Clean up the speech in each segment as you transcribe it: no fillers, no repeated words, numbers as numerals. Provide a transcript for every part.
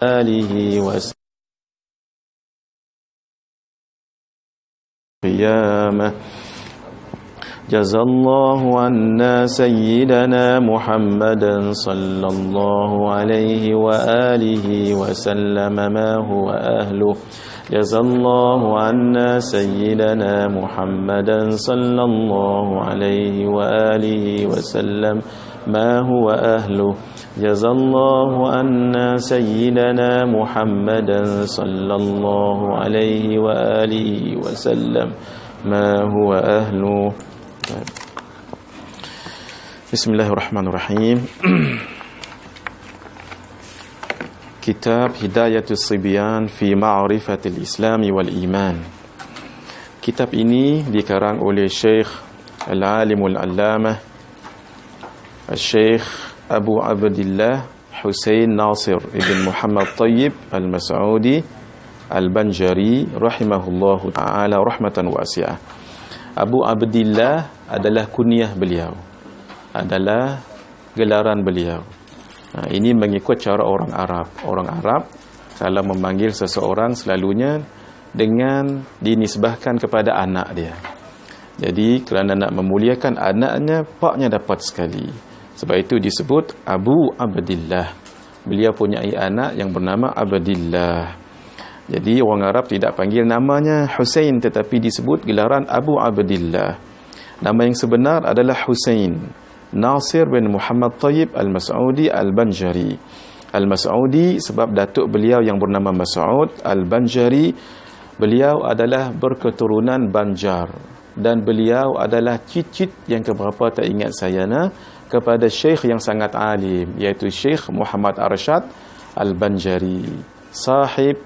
آله وقيامه. جزى الله عنا سيدنا محمدا صلى الله عليه وآله وسلم ما هو أهله. جزى الله عنا سيدنا محمدا صلى الله عليه وآله وسلم ما هو أهله. جزى الله عنا سيدنا محمدا صلى الله عليه وآله وسلم ما هو أهله. بسم الله الرحمن الرحيم. Kitab Hidayatus Sibyan fi Ma'rifatil Islam wal Iman. Kitab ini dikarang oleh Syekh Al-Alimul Allamah Syekh Abu Abdillah Husain Nasir ibn Muhammad Tayyib Al-Mas'udi Al-Banjari rahimahullahu ta'ala rahmatan wasi'ah. Abu Abdillah adalah kunyah beliau, adalah gelaran beliau. Ini mengikut cara orang Arab. Orang Arab kalau memanggil seseorang selalunya dengan dinisbahkan kepada anak dia. Jadi kerana nak memuliakan anaknya, paknya dapat sekali. Sebab itu disebut Abu Abdillah. Beliau punya anak yang bernama Abdillah. Jadi orang Arab tidak panggil namanya Husain, tetapi disebut gelaran Abu Abdillah. Nama yang sebenar adalah Husain Nasir bin Muhammad Tayyib Al-Mas'udi Al-Banjari. Al-Mas'udi sebab datuk beliau yang bernama Mas'ud. Al-Banjari, beliau adalah berketurunan Banjar. Dan beliau adalah cicit yang keberapa tak ingat saya kepada syekh yang sangat alim, iaitu Syekh Muhammad Arsyad Al-Banjari, sahib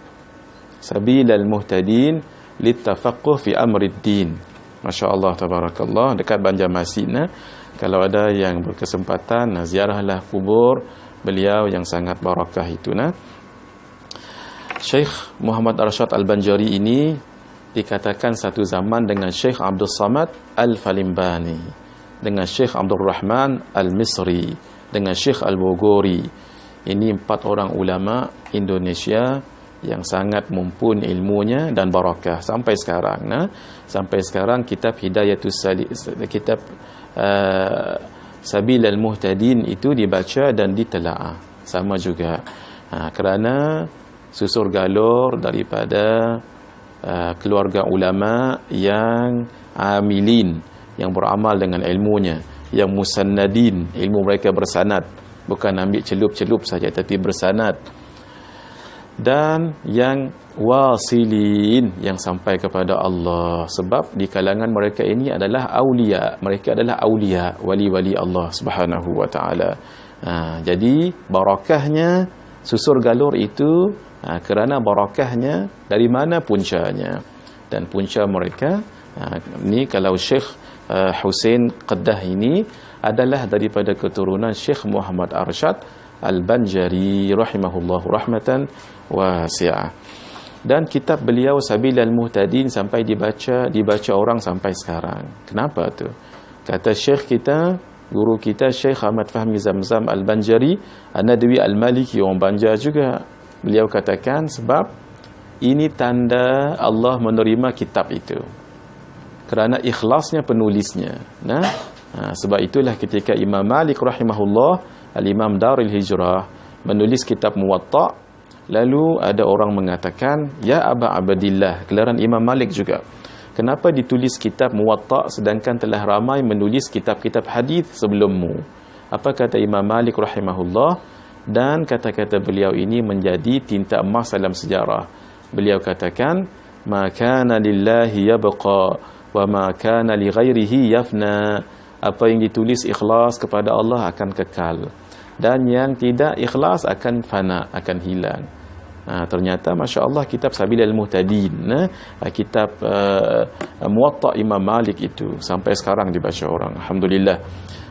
Sabil al-Muhtadin Littafaqquh fi Amriddin. Masya Allah, tabarakallah, dekat Banjarmasin. Kalau ada yang berkesempatan, ziarahlah kubur beliau yang sangat barakah itu. Syekh Muhammad Arsyad Al-Banjari ini dikatakan satu zaman dengan Syekh Abdul Samad Al-Falimbani, dengan Syekh Abdul Rahman Al-Misri, dengan Syekh Al-Bogori. Ini 4 orang ulama Indonesia yang sangat mumpuni ilmunya dan barakah sampai sekarang. Sampai sekarang kitab Hidayatus kitab Sabil al-Muhtadin itu dibaca dan ditelaah sama juga. Kerana susur galur daripada keluarga ulama yang amilin, yang beramal dengan ilmunya, yang musannadin, ilmu mereka bersanad, bukan ambil celup-celup saja tapi bersanad, dan yang wasilin, yang sampai kepada Allah. Sebab di kalangan mereka ini adalah aulia, mereka adalah aulia, wali-wali Allah Subhanahu wa taala. Jadi barakahnya susur galur itu kerana barakahnya dari mana puncanya, dan punca mereka ni kalau Syekh Husain Qaddah ini adalah daripada keturunan Syekh Muhammad Arsyad Al-Banjari rahimahullahu rahmatan wasi'ah. Dan kitab beliau Sabil al-Muhtadin sampai dibaca orang sampai sekarang. Kenapa tu? Kata Syekh kita, guru kita Syekh Ahmad Fahmi Zamzam Al-Banjari An-Nadwi Al-Maliki, orang Banjar juga. Beliau katakan sebab ini tanda Allah menerima kitab itu kerana ikhlasnya penulisnya. Sebab itulah ketika Imam Malik rahimahullah, Al-Imam Darul Hijrah, menulis kitab Muwatta', lalu ada orang mengatakan, ya Aba Abdillah, gelaran Imam Malik juga, kenapa ditulis kitab Muwatta' sedangkan telah ramai menulis kitab-kitab hadis sebelummu? Apa kata Imam Malik rahimahullah? Dan kata-kata beliau ini menjadi tinta emas dalam sejarah. Beliau katakan, ma kana lillahi yabqa wa ma kana li ghairihi yafna. Apa yang ditulis ikhlas kepada Allah akan kekal, dan yang tidak ikhlas akan fana, akan hilang. Ternyata Masya Allah kitab Sabil al-Muhtadin, kitab Muwatta' Imam Malik itu sampai sekarang dibaca orang, alhamdulillah.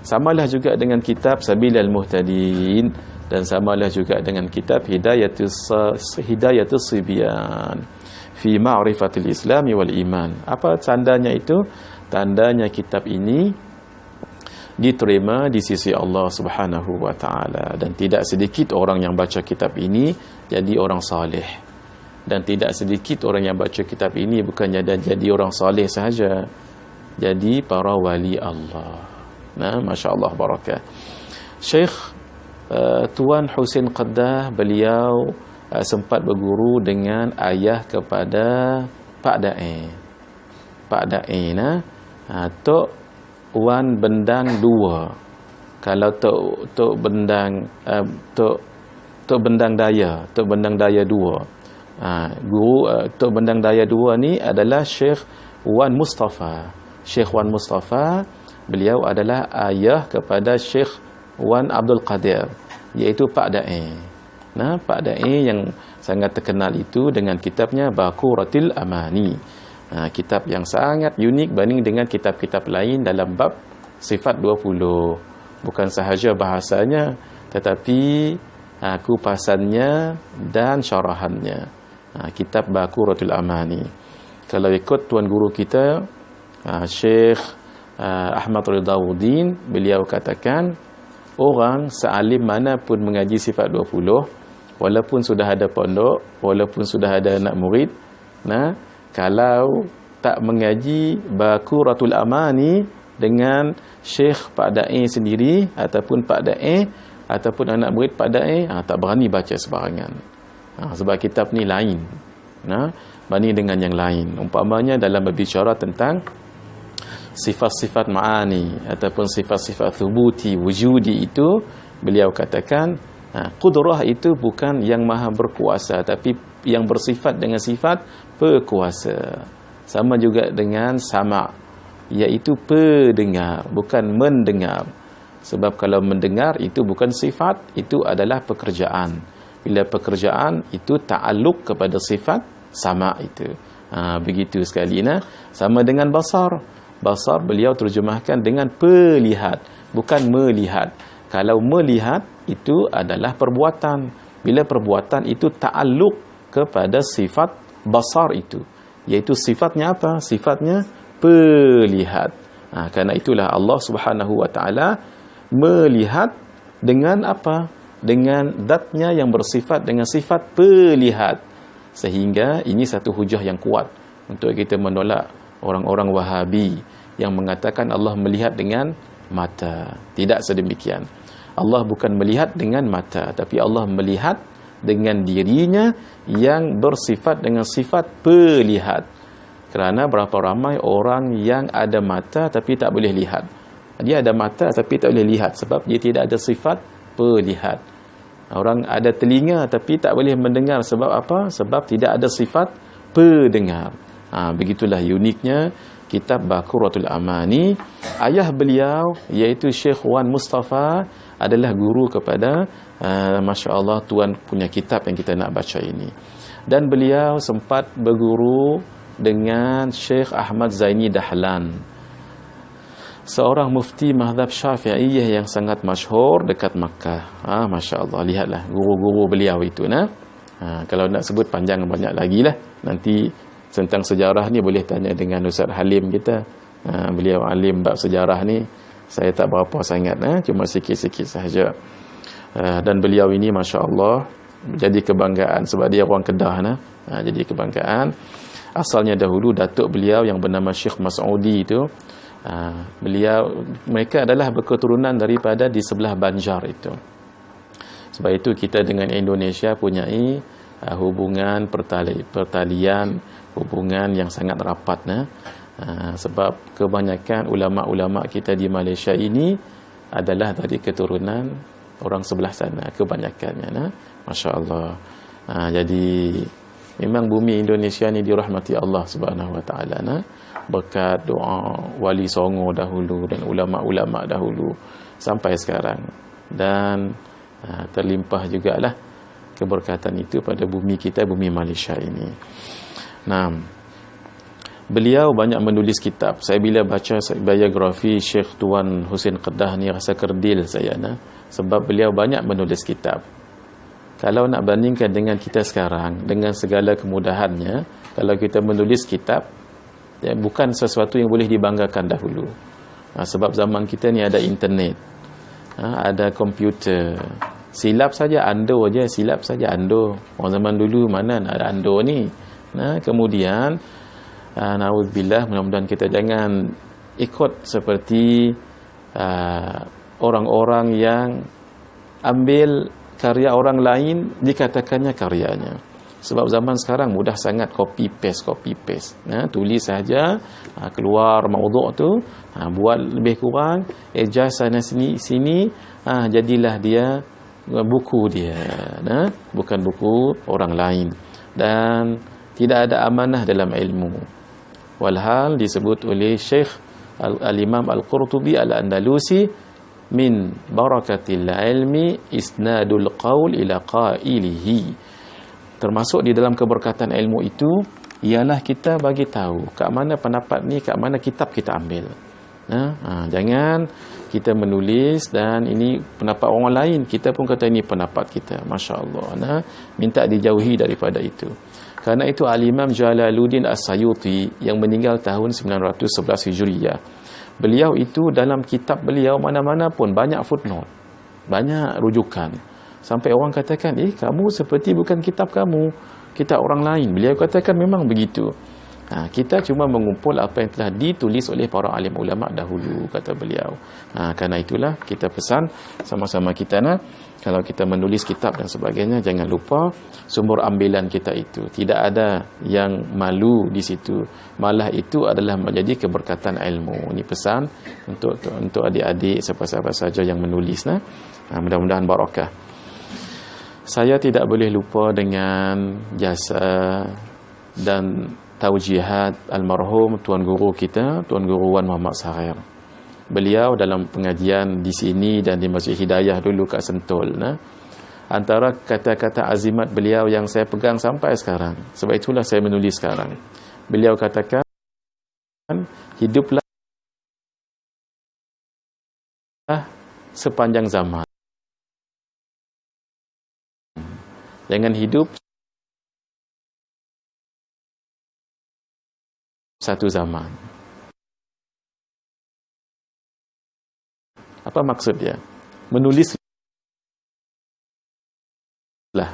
Samalah juga dengan kitab Sabil al-Muhtadin, dan samalah juga dengan kitab Hidayatus Sibyan fi Ma'rifatil Islam wal Iman. Apa tandanya itu? Tandanya kitab ini diterima di sisi Allah Subhanahu wa taala, dan tidak sedikit orang yang baca kitab ini jadi orang saleh. Dan tidak sedikit orang yang baca kitab ini bukannya jadi orang saleh sahaja, jadi para wali Allah. Nah, masya-Allah barakah. Syekh Tuan Husin Qaddah, beliau sempat berguru dengan ayah kepada Pak Dae. Pak Dae Tok Wan Bendang 2. Kalau Tok Bendang Tok Bendang Daya, Tok Bendang Daya 2. Guru Tok Bendang Daya 2 ni adalah Syekh Wan Mustafa. Syekh Wan Mustafa, beliau adalah ayah kepada Syekh Wan Abdul Qadir, iaitu Pak Dae. Nah, Pak Dae yang sangat terkenal itu dengan kitabnya Baquratul Amani. Kitab yang sangat unik banding dengan kitab-kitab lain dalam bab sifat 20. Bukan sahaja bahasanya, tetapi kupasannya dan syarahannya. Kitab Baquratul Amani. Kalau ikut tuan guru kita Syekh Ahmad Ridawuddin, beliau katakan orang sealim mana pun mengaji sifat 20, walaupun sudah ada pondok, walaupun sudah ada anak murid, kalau tak mengaji Baquratul Amani dengan Syekh Pak Dae sendiri ataupun Pak Dae ataupun anak murid Pak Dae, tak berani baca sebarangan. Sebab kitab ni lain, banding dengan yang lain. Umpamanya dalam berbicara tentang sifat-sifat ma'ani ataupun sifat-sifat thubuti wujudi, itu beliau katakan qudrah itu bukan yang maha berkuasa, tapi yang bersifat dengan sifat berkuasa. Sama juga dengan sama', iaitu pendengar, bukan mendengar. Sebab kalau mendengar itu bukan sifat, itu adalah pekerjaan. Bila pekerjaan itu ta'alluq kepada sifat sama' itu. Begitu sekali. Sama dengan basar. Basar beliau terjemahkan dengan pelihat, bukan melihat. Kalau melihat itu adalah perbuatan. Bila perbuatan itu ta'alluq kepada sifat basar itu, iaitu sifatnya apa? Sifatnya pelihat. Karena itulah Allah Subhanahu wa taala melihat dengan apa? Dengan zatnya yang bersifat dengan sifat pelihat. Sehingga ini satu hujah yang kuat untuk kita menolak orang-orang Wahabi yang mengatakan Allah melihat dengan mata. Tidak sedemikian. Allah bukan melihat dengan mata, tapi Allah melihat dengan dirinya yang bersifat dengan sifat pelihat. Kerana berapa ramai orang yang ada mata tapi tak boleh lihat. Dia ada mata tapi tak boleh lihat sebab dia tidak ada sifat pelihat. Orang ada telinga tapi tak boleh mendengar sebab apa? Sebab tidak ada sifat pendengar. Begitulah uniknya kitab Baquratul Amani. Ayah beliau iaitu Syekh Wan Mustafa adalah guru kepada masya-Allah tuan punya kitab yang kita nak baca ini. Dan beliau sempat berguru dengan Syekh Ahmad Zaini Dahlan, seorang mufti mazhab Syafi'iyah yang sangat masyhur dekat Makkah. Masya-Allah, lihatlah guru-guru beliau itu. Kalau nak sebut panjang banyak lagi lah. Nanti tentang sejarah ni boleh tanya dengan Ustaz Halim kita. Beliau alim bab sejarah ni. Saya tak berapa sangat, cuma sikit-sikit sahaja. Dan beliau ini masya-Allah jadi kebanggaan sebab dia orang Kedah. Jadi kebanggaan. Asalnya dahulu datuk beliau yang bernama Syekh Mas'udi itu, mereka adalah berketurunan daripada di sebelah Banjar itu. Sebab itu kita dengan Indonesia punyai hubungan pertalian, hubungan yang sangat rapat. Sebab kebanyakan ulama-ulama kita di Malaysia ini adalah dari keturunan orang sebelah sana, kebanyakannya. Masya-Allah. Jadi memang bumi Indonesia ni dirahmati Allah Subhanahu wa taala, berkat doa wali songo dahulu dan ulama-ulama dahulu sampai sekarang. Dan terlimpah jugalah keberkatan itu pada bumi kita, bumi Malaysia ini. Beliau banyak menulis kitab. Saya bila baca biografi Syekh Tuan Husin Qaddah ni rasa kerdil saya, sebab beliau banyak menulis kitab. Kalau nak bandingkan dengan kita sekarang, dengan segala kemudahannya, kalau kita menulis kitab, bukan sesuatu yang boleh dibanggakan dahulu. Sebab zaman kita ni ada internet, ada komputer, Silap saja ando je, silap saja ando. Orang zaman dulu mana ada ando ni. Nah, kemudian naudzubillah, mudah-mudahan kita jangan ikut seperti orang-orang yang ambil karya orang lain dikatakannya karyanya. Sebab zaman sekarang mudah sangat copy paste. Tulis saja, keluar maudhu' tu, buat lebih kurang, adjust sana sini, jadilah dia buku dia, bukan buku orang lain. Dan tidak ada amanah dalam ilmu. Walhal disebut oleh Syekh Al-Imam Al-Qurtubi Al-Andalusi, min barakatil ilmi isnadul qaul ila qailihi. Termasuk di dalam keberkatan ilmu itu ialah kita bagi tahu kat mana pendapat ni, kat mana kitab kita ambil. Jangan kita menulis dan ini pendapat orang lain, kita pun kata ini pendapat kita. Masya-Allah. Minta dijauhi daripada itu. Karena itu Al-Imam Jalaluddin As-Sayuti yang meninggal tahun 911 Hijriah. Beliau itu dalam kitab beliau mana-mana pun banyak footnote, banyak rujukan. Sampai orang katakan, kamu seperti bukan kitab kamu, kitab orang lain. Beliau katakan memang begitu. Kita cuma mengumpul apa yang telah ditulis oleh para alim ulama dahulu, kata beliau. Karena itulah kita pesan sama-sama kita kalau kita menulis kitab dan sebagainya, jangan lupa sumber ambilan kita itu. Tidak ada yang malu di situ. Malah itu adalah menjadi keberkatan ilmu. Ini pesan untuk adik-adik siapa-siapa saja yang menulis. Mudah-mudahan barakah. Saya tidak boleh lupa dengan jasa dan taujihat almarhum Tuan Guru kita, Tuan Guru Wan Muhammad Sarir. Beliau dalam pengajian di sini dan di Masjid Hidayah dulu kat Sentul, antara kata-kata azimat beliau yang saya pegang sampai sekarang. Sebab itulah saya menulis sekarang. Beliau katakan, hiduplah sepanjang zaman. Jangan hidup satu zaman. Apa maksud dia? Menulislah,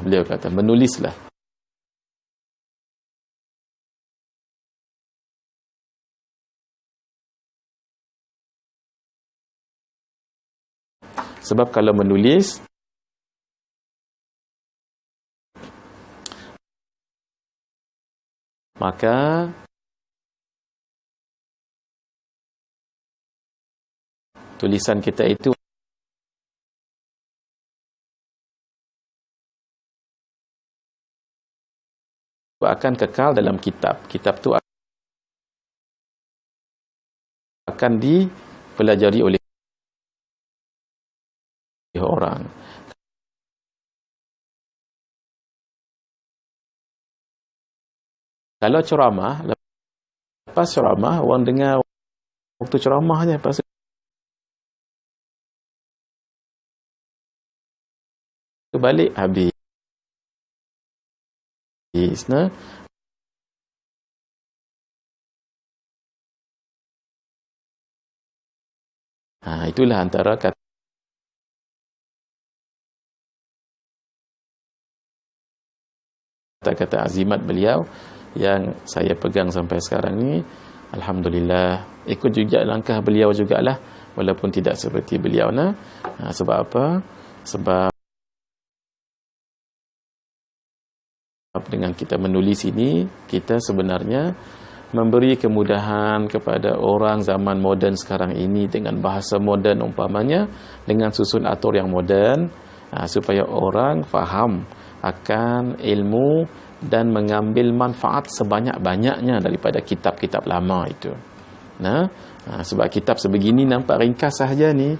beliau kata, menulislah. Sebab kalau menulis, maka tulisan kita itu akan kekal dalam kitab. Kitab itu akan dipelajari oleh orang. Kalau ceramah, lepas ceramah, orang dengar waktu ceramahnya, lepas itu balik, habis. Itulah antara kata-kata azimat beliau yang saya pegang sampai sekarang ni. Alhamdulillah, ikut juga langkah beliau jugalah, walaupun tidak seperti beliau. Sebab apa? Sebab dengan kita menulis ini, kita sebenarnya memberi kemudahan kepada orang zaman moden sekarang ini dengan bahasa moden umpamanya, dengan susun atur yang moden, supaya orang faham akan ilmu dan mengambil manfaat sebanyak-banyaknya daripada kitab-kitab lama itu. Sebab kitab sebegini nampak ringkas sahaja ni,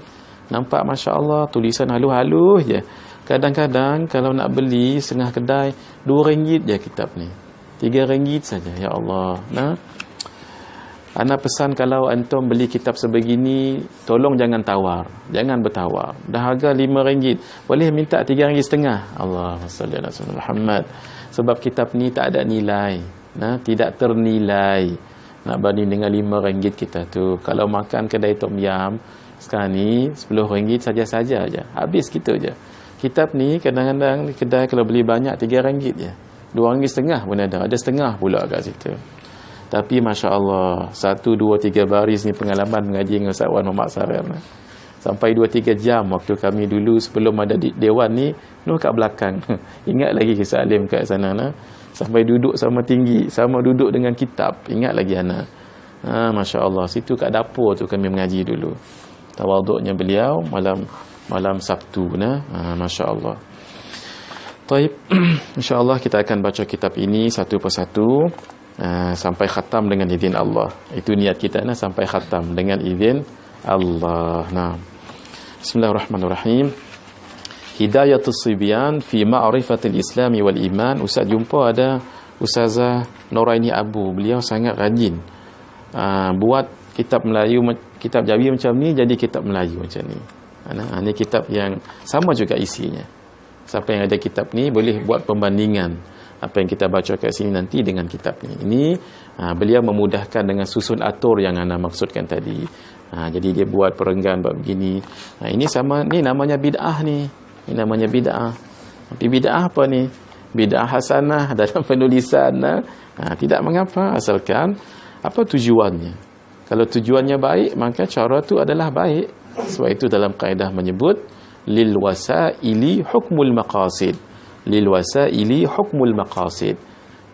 nampak Masya Allah tulisan halus-halus je. Kadang-kadang kalau nak beli setengah kedai RM2 je kitab ni, RM3 saja. Ya Allah. Ana pesan kalau antum beli kitab sebegini, tolong jangan tawar, jangan bertawar. Dah harga RM5, boleh minta RM3.5. Allahumma salli ala sayyidina Muhammad. Sebab kitab ni tak ada nilai, tidak ternilai. Nak banding dengan RM5 kita tu. Kalau makan kedai tom yam sekarang ni RM10 saja-saja aja, habis gitu aja. Kitab ni kadang-kadang di kedai kalau beli banyak RM3 je. RM2.50 pun ada setengah pula kat situ. Tapi Masya Allah, 1, 2, 3 baris ni pengalaman mengaji dengan Ustaz Wan Muhammad Sarar. Sampai 2-3 jam waktu kami dulu sebelum ada dewan ni, kat belakang. Ingat lagi kisah Alim kat sana. Sampai duduk sama tinggi, sama duduk dengan kitab. Ingat lagi Ana. Masya Allah, situ kat dapur tu kami mengaji dulu. Tawaduknya beliau malam Sabtu. Masya Allah. Taib, insya-Allah kita akan baca kitab ini satu persatu sampai khatam dengan izin Allah. Itu niat kita sampai khatam dengan izin Allah. Bismillahirrahmanirrahim. Hidayatus Sibyan fi ma'rifatil Islam wal Iman. Ustaz jumpa ada Ustazah Noraini Abu. Beliau sangat rajin buat kitab Melayu, kitab Jawi macam ni jadi kitab Melayu macam ni. Ini kitab yang sama juga isinya. Siapa yang ada kitab ni boleh buat pembandingan apa yang kita baca kat sini nanti dengan kitab ni. Ini beliau memudahkan dengan susun atur yang anda maksudkan tadi. Jadi dia buat perenggan buat begini. Ini sama, ni namanya bid'ah ni. Ini namanya bid'ah. Tapi bid'ah apa ni? Bid'ah hasanah dalam penulisan. Tidak mengapa asalkan apa tujuannya. Kalau tujuannya baik, maka cara tu adalah baik. Sebab itu dalam kaedah menyebut lil wasaili hukmul maqasid. Lil wasaili hukmul maqasid.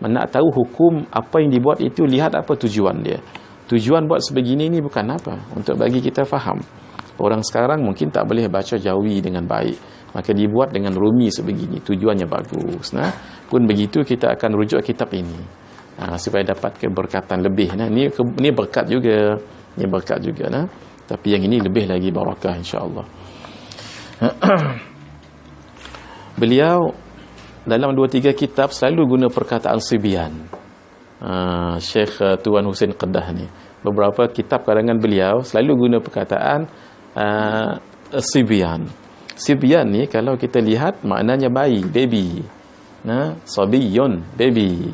Nak tahu hukum apa yang dibuat itu, lihat apa tujuan dia. Tujuan buat sebegini ni bukan apa? Untuk bagi kita faham. Orang sekarang mungkin tak boleh baca Jawi dengan baik, maka dibuat dengan rumi sebegini. Tujuannya bagus. Pun begitu kita akan rujuk kitab ini supaya dapat keberkatan lebih. Ni berkat juga. Ni berkat juga. Tapi yang ini lebih lagi barakah insya-Allah. Beliau dalam 2-3 kitab selalu guna perkataan Sibyan. Syekh Tuan Husin Kedah ni, beberapa kitab karangan beliau selalu guna perkataan Sibyan. Sibyan ni kalau kita lihat maknanya bayi, baby. Sabiyun, baby.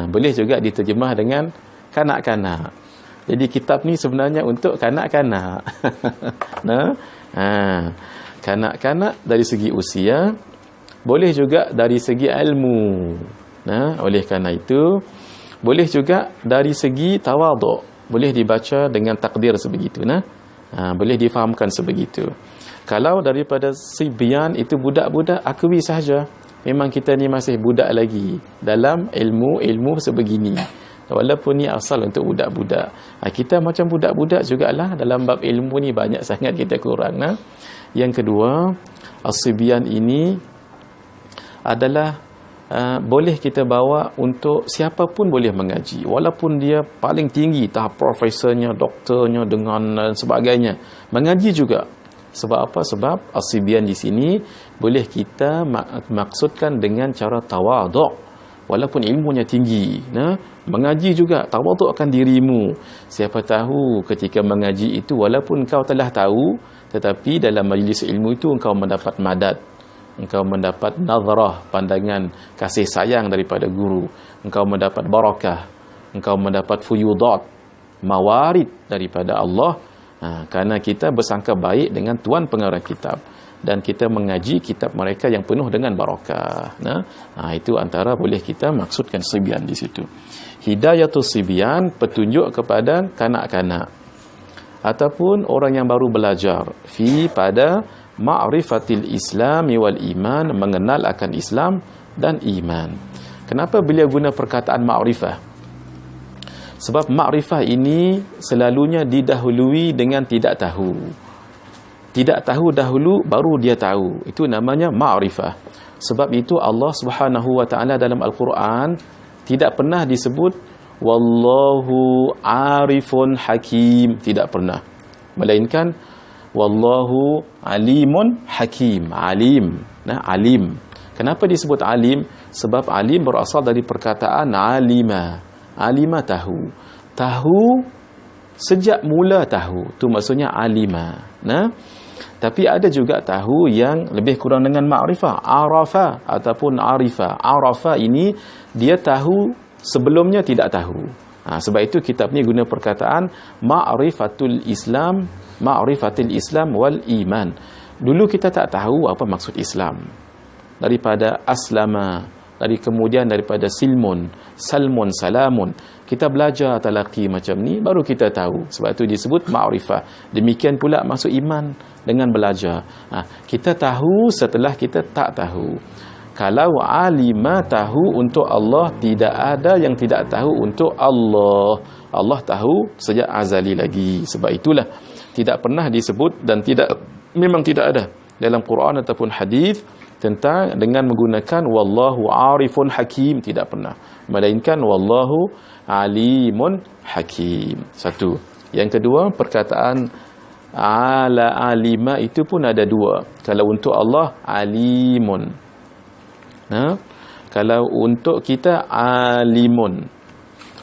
Boleh juga diterjemah dengan kanak-kanak. Jadi kitab ni sebenarnya untuk kanak-kanak. Kanak-kanak dari segi usia, boleh juga dari segi ilmu. Oleh kerana itu, boleh juga dari segi tawaduk. Boleh dibaca dengan takdir sebegitu. Boleh difahamkan sebegitu. Kalau daripada Sibyan itu budak-budak, akui sahaja. Memang kita ni masih budak lagi dalam ilmu sebegini. Walaupun ni asal untuk budak-budak. Kita macam budak-budak jugalah dalam bab ilmu ni, banyak sangat kita kurang. Yang kedua, As-Sibyan ini adalah boleh kita bawa untuk siapa pun boleh mengaji. Walaupun dia paling tinggi, tahap profesornya, doktornya dengan sebagainya. Mengaji juga. Sebab apa? Sebab As-Sibyan di sini boleh kita maksudkan dengan cara tawaduk. Walaupun ilmunya tinggi, mengaji juga, tawadukkan dirimu. Siapa tahu ketika mengaji itu, walaupun kau telah tahu, tetapi dalam majlis ilmu itu engkau mendapat madad, engkau mendapat nazarah, pandangan kasih sayang daripada guru, engkau mendapat barakah, engkau mendapat fuyudat, mawarid daripada Allah. Karena kita bersangka baik dengan tuan pengarang kitab dan kita mengaji kitab mereka yang penuh dengan barakah. Itu antara boleh kita maksudkan Sibyan di situ. Hidayatus Sibyan, petunjuk kepada kanak-kanak ataupun orang yang baru belajar pada ma'rifatil Islam wal iman, mengenal akan Islam dan iman. Kenapa beliau guna perkataan ma'rifah? Sebab ma'rifah ini selalunya didahului dengan tidak tahu. Tidak tahu dahulu baru dia tahu. Itu namanya ma'rifah. Sebab itu Allah Subhanahu wa taala dalam Al-Quran tidak pernah disebut wallahu arifun hakim, tidak pernah. Melainkan wallahu alimun hakim, alim. Alim. Kenapa disebut alim? Sebab alim berasal dari perkataan alima. Alima tahu. Tahu sejak mula tahu. Tu maksudnya alima. Tapi ada juga tahu yang lebih kurang dengan ma'rifah, arafa ataupun arifah. Arafa ini dia tahu sebelumnya tidak tahu. Sebab itu kitab ni guna perkataan ma'rifatul Islam wal iman. Dulu kita tak tahu apa maksud Islam. Daripada aslama, daripada salmun, salamun. Kita belajar talaqi macam ni, baru kita tahu. Sebab itu disebut ma'rifah. Demikian pula masuk iman dengan belajar. Kita tahu setelah kita tak tahu. Kalau alima tahu untuk Allah, tidak ada yang tidak tahu untuk Allah. Allah tahu sejak azali lagi. Sebab itulah tidak pernah disebut dan memang tidak ada dalam Quran ataupun hadis tentang dengan menggunakan wallahu arifun hakim, tidak pernah, melainkan wallahu alimun hakim. Satu. Yang kedua, perkataan alima itu pun ada dua. Kalau untuk Allah alimun, kalau untuk kita alimun.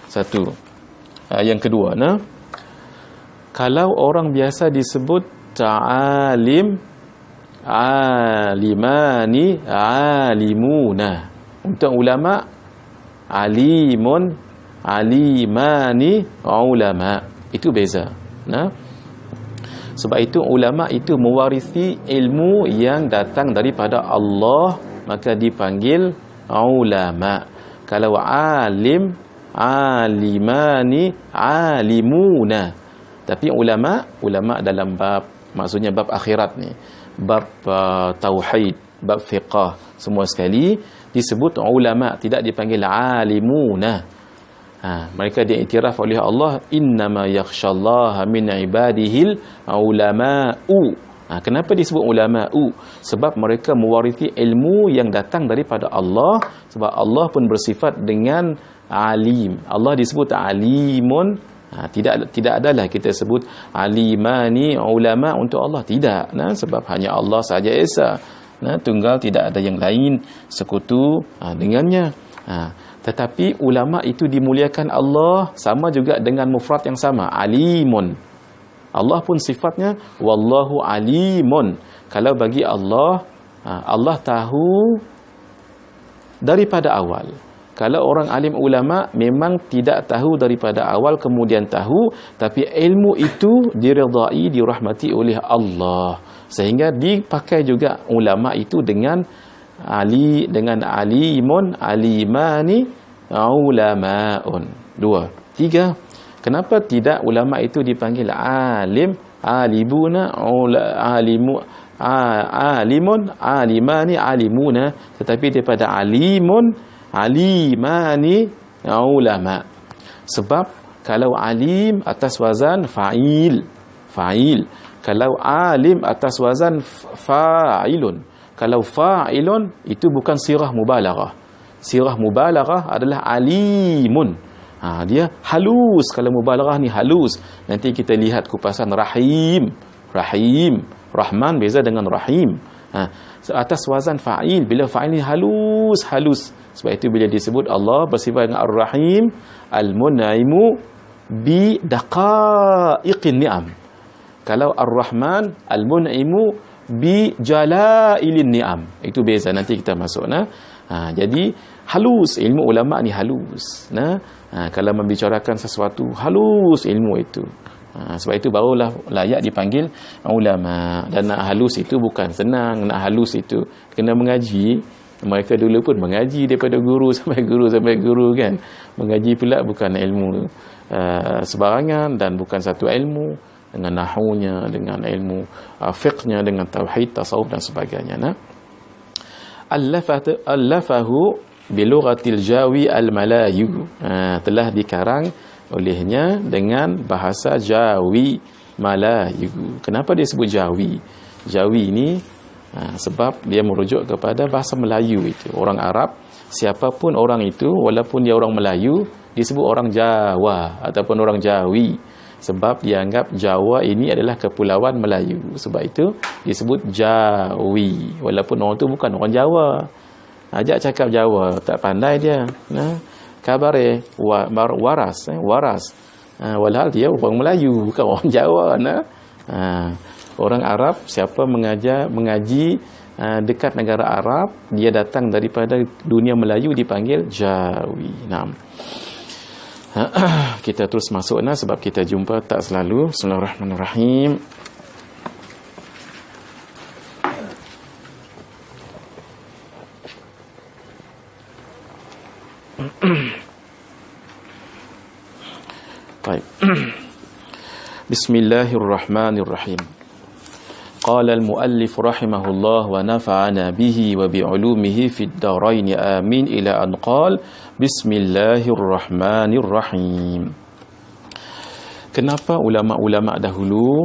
Satu. Yang kedua, kalau orang biasa disebut ta'alim, alimani, alimuna. Untuk ulama alimun, alimani, ulama. Itu beza. Sebab itu ulama itu mewarisi ilmu yang datang daripada Allah, maka dipanggil ulama. Kalau alim, alimani, alimuna. Tapi ulama dalam bab, maksudnya bab akhirat ni, bab tauhid, bab fiqah, semua sekali disebut ulama, tidak dipanggil alimuna. Mereka diiktiraf oleh Allah, innama yakhshallaha min ibadihil ulama'u. Kenapa disebut ulama'u? Sebab mereka mewarisi ilmu yang datang daripada Allah. Sebab Allah pun bersifat dengan alim. Allah disebut alimun. Tidak adalah kita sebut alimani ulama untuk Allah, tidak. Sebab hanya Allah saja esa, tunggal, tidak ada yang lain sekutu dengannya. Tetapi ulama itu dimuliakan Allah, sama juga dengan mufrad yang sama, alimun. Allah pun sifatnya wallahu alimun. Kalau bagi Allah, Allah tahu daripada awal. Kalau orang alim ulama memang tidak tahu daripada awal kemudian tahu, tapi ilmu itu diridai, dirahmati oleh Allah, sehingga dipakai juga ulama itu dengan alimun, alimani, ulamaun. Dua. Tiga, kenapa tidak ulama itu dipanggil alim, alimuna, alimun, alimani, alimuna, tetapi daripada alimun, alimani, ulama. Sebab kalau alim atas wazan fa'il. Kalau alim atas wazan fa'ilun. Kalau fa'ilun itu bukan sirah mubalaghah. Sirah mubalaghah adalah alimun. Dia halus. Kalau mubalaghah ni halus. Nanti kita lihat kupasan rahim. Rahman beza dengan rahim. Atas wazan fa'il, bila fa'il ni halus. Sebab itu bila disebut Allah bersifat dengan Ar-Rahim, Al-Mun'imu bi daqa'iqin ni'am. Kalau Ar-Rahman, Al-Mun'imu bi jala'ilin ni'am. Itu beza, nanti kita masuk. Jadi halus, ilmu ulama ni halus. Kalau membicarakan sesuatu, halus ilmu itu. Sebab itu barulah layak dipanggil ulama. Dan nak halus itu bukan senang. Nak halus itu kena mengaji. Mereka dulu pun mengaji daripada guru sampai guru kan. Mengaji pula bukan ilmu sebarangan, dan bukan satu ilmu, dengan nahunya, dengan ilmu fiqhnya, dengan tauhid, tasawuf dan sebagainya. Allafahu bilughatil jawi al-malayu. Telah dikarang olehnya dengan bahasa Jawi Malayu. Kenapa dia sebut Jawi? Jawi ini sebab dia merujuk kepada bahasa Melayu itu. Orang Arab, siapapun orang itu, walaupun dia orang Melayu, disebut orang Jawa ataupun orang Jawi. Sebab dianggap Jawa ini adalah kepulauan Melayu. Sebab itu disebut Jawi. Walaupun orang itu bukan orang Jawa. Ajak cakap Jawa, tak pandai dia. Kabare waras. Walhal dia orang Melayu, bukan orang Jawa. Orang Arab, siapa mengaji dekat negara Arab, dia datang daripada dunia Melayu, dipanggil Jawi. Kita terus masuk sebab kita jumpa tak selalu. Bismillahirrahmanirrahim. Baik. Bismillahirrahmanirrahim. Qala al-muallif rahimahullah wa nafa'ana bihi wa bi'ulumihi fid dharain amin ila an qala Bismillahirrahmanirrahim. Kenapa ulama-ulama dahulu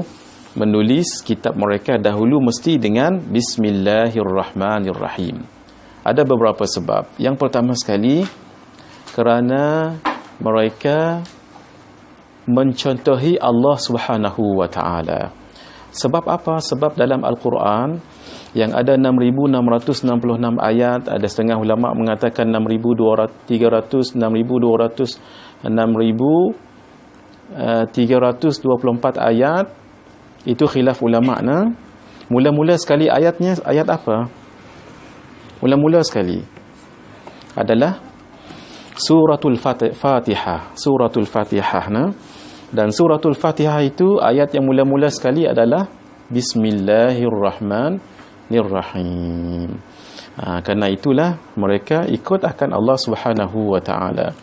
menulis kitab mereka dahulu mesti dengan Bismillahirrahmanirrahim? Ada beberapa sebab. Yang pertama sekali, kerana mereka mencontohi Allah Subhanahu wa taala. Sebab apa? Sebab dalam Al-Quran yang ada 6,666 ayat, ada setengah ulama mengatakan 6,300, 6,324 ayat. Itu khilaf ulama. Mula-mula sekali ayatnya ayat apa? Mula-mula sekali adalah Suratul Fatihah. Suratul Fatihah. Dan Suratul Fatihah itu ayat yang mula-mula sekali adalah Bismillahirrahmanirrahim. Karena itulah mereka ikut akan Allah Subhanahu wa taala.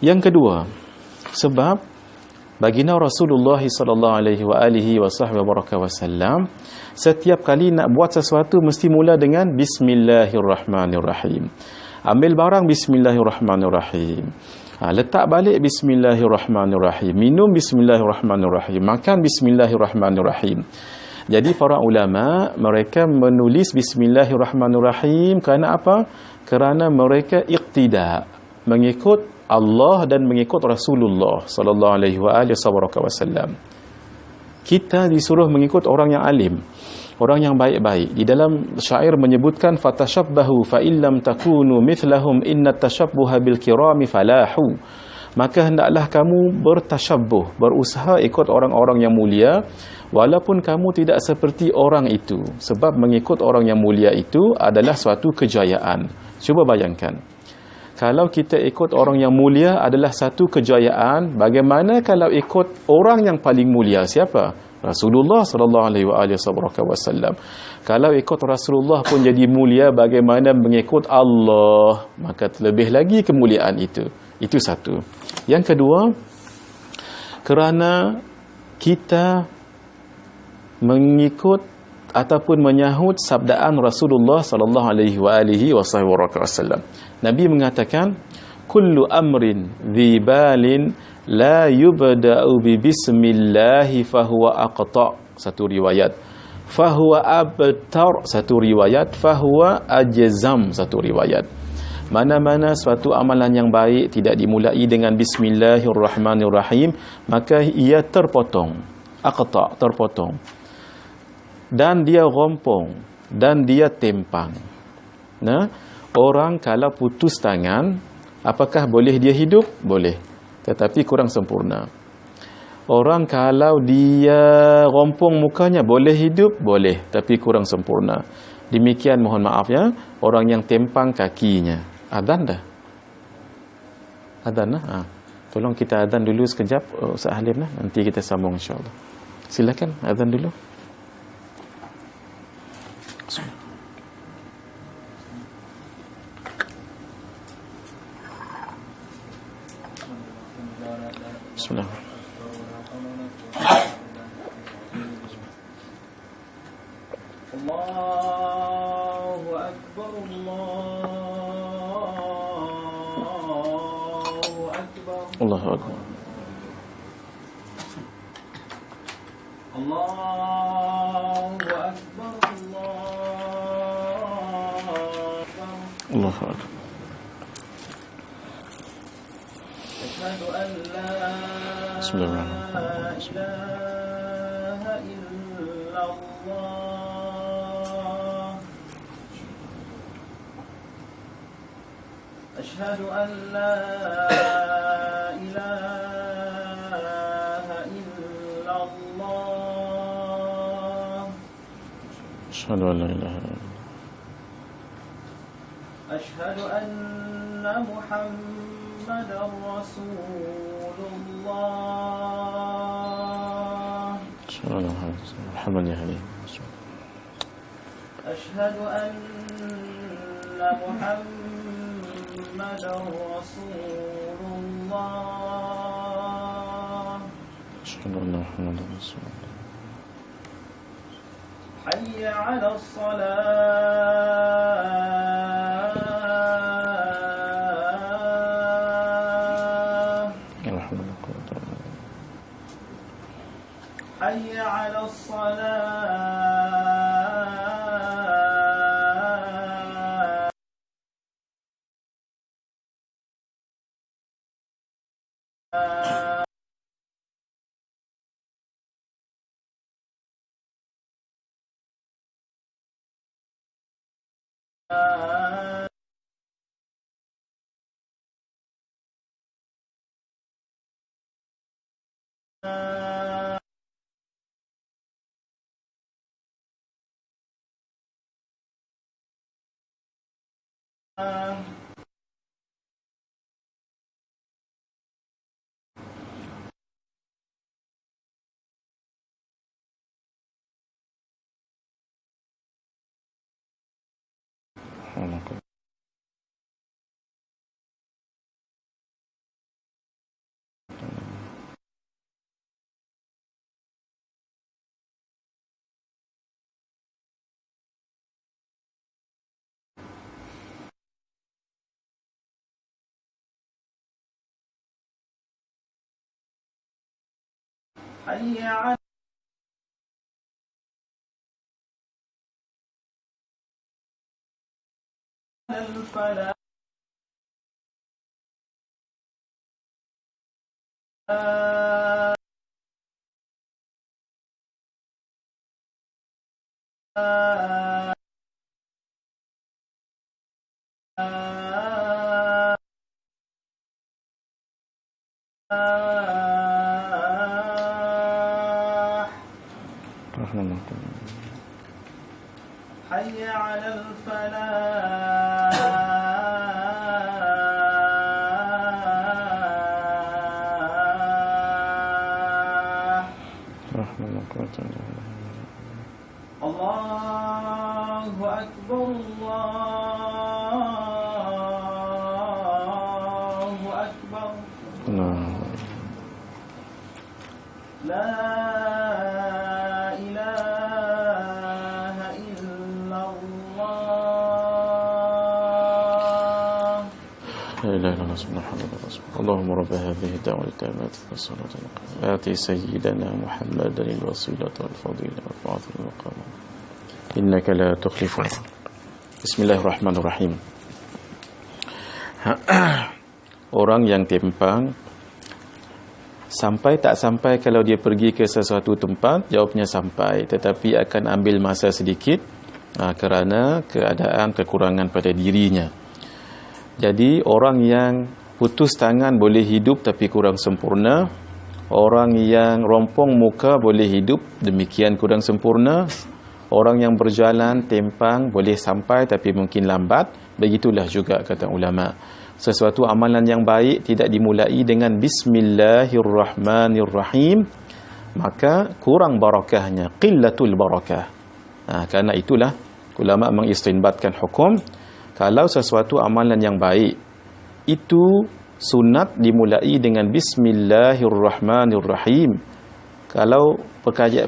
Yang kedua, sebab baginda Rasulullah sallallahu alaihi wasallam setiap kali nak buat sesuatu mesti mula dengan Bismillahirrahmanirrahim. Ambil barang Bismillahirrahmanirrahim. Letak balik Bismillahirrahmanirrahim. Minum Bismillahirrahmanirrahim. Makan Bismillahirrahmanirrahim. Jadi para ulama mereka menulis Bismillahirrahmanirrahim kerana apa? Kerana mereka iqtida, mengikut Allah dan mengikut Rasulullah sallallahu alaihi wasallam. Kita disuruh mengikut orang yang alim, orang yang baik-baik. Di dalam syair menyebutkan fatashabbahu fa illam takunu mithlahum inna tashabbuha bil kirami falahu. Maka hendaklah kamu bertasyabbuh, berusaha ikut orang-orang yang mulia walaupun kamu tidak seperti orang itu, sebab mengikut orang yang mulia itu adalah suatu kejayaan. Cuba bayangkan, kalau kita ikut orang yang mulia adalah satu kejayaan, bagaimana kalau ikut orang yang paling mulia? Siapa? Rasulullah sallallahu alaihi wasallam. Kalau ikut Rasulullah pun jadi mulia, bagaimana mengikut Allah? Maka terlebih lagi kemuliaan itu. Itu satu. Yang kedua, kerana kita mengikut ataupun menyahut sabdaan Rasulullah sallallahu alaihi wasallam. Nabi mengatakan, kullu amrin dhibalin la yubda'u bi bismillahi fahuwa aqta', satu riwayat, fahuwa abtar, satu riwayat, fahuwa ajzam, satu riwayat. Mana-mana suatu amalan yang baik tidak dimulai dengan Bismillahirrahmanirrahim, maka ia terpotong, aqta', terpotong, dan dia rompong, dan dia tempang. Orang kalau putus tangan, apakah boleh dia hidup? Boleh, tetapi kurang sempurna. Orang kalau dia rompong mukanya, boleh hidup? Boleh, tapi kurang sempurna. Demikian, mohon maaf ya, orang yang tempang kakinya. Adhan dah. Adhan lah. Tolong kita adhan dulu sekejap, Ustaz Halim. Nanti kita sambung insyaAllah. Silakan adhan dulu. Bismillah. Allahu Akbar, Allahu Akbar, Allahu Akbar, Allahu Akbar, Allahu Akbar. Asyhadu an la ilaha illallah. Asyhadu an la ilaha illallah. Asyhadu an la ilaha illallah. Asyhadu anna Muhammadar Rasulullah. Asyhadu anna محمدا رسول الله أشهد أن محمدا رسول الله حي على الصلاة حي على الصلاة حي على الفلاح حي على الفلاح الله أكبر الله أكبر لا إله إلا الله لا إله إلا الله سبحانه وتعالى. اللهم رب هذه الدعوة التامة والصلاة القائمة آت سيدنا محمدا الوسيلة والفضيلة والبعث المقام إنك لا تخلف. Bismillahirrahmanirrahim. Orang yang timpang sampai tak sampai kalau dia pergi ke sesuatu tempat, jawabnya sampai, tetapi akan ambil masa sedikit kerana keadaan kekurangan pada dirinya. Jadi orang yang putus tangan boleh hidup tapi kurang sempurna, orang yang rompong muka boleh hidup demikian kurang sempurna, orang yang berjalan timpang boleh sampai tapi mungkin lambat, begitulah juga kata ulama. Sesuatu amalan yang baik tidak dimulai dengan Bismillahirrahmanirrahim, maka kurang barakahnya, qillatul barakah. Karena itulah ulama mengistinbatkan hukum, kalau sesuatu amalan yang baik itu sunat dimulai dengan Bismillahirrahmanirrahim. Kalau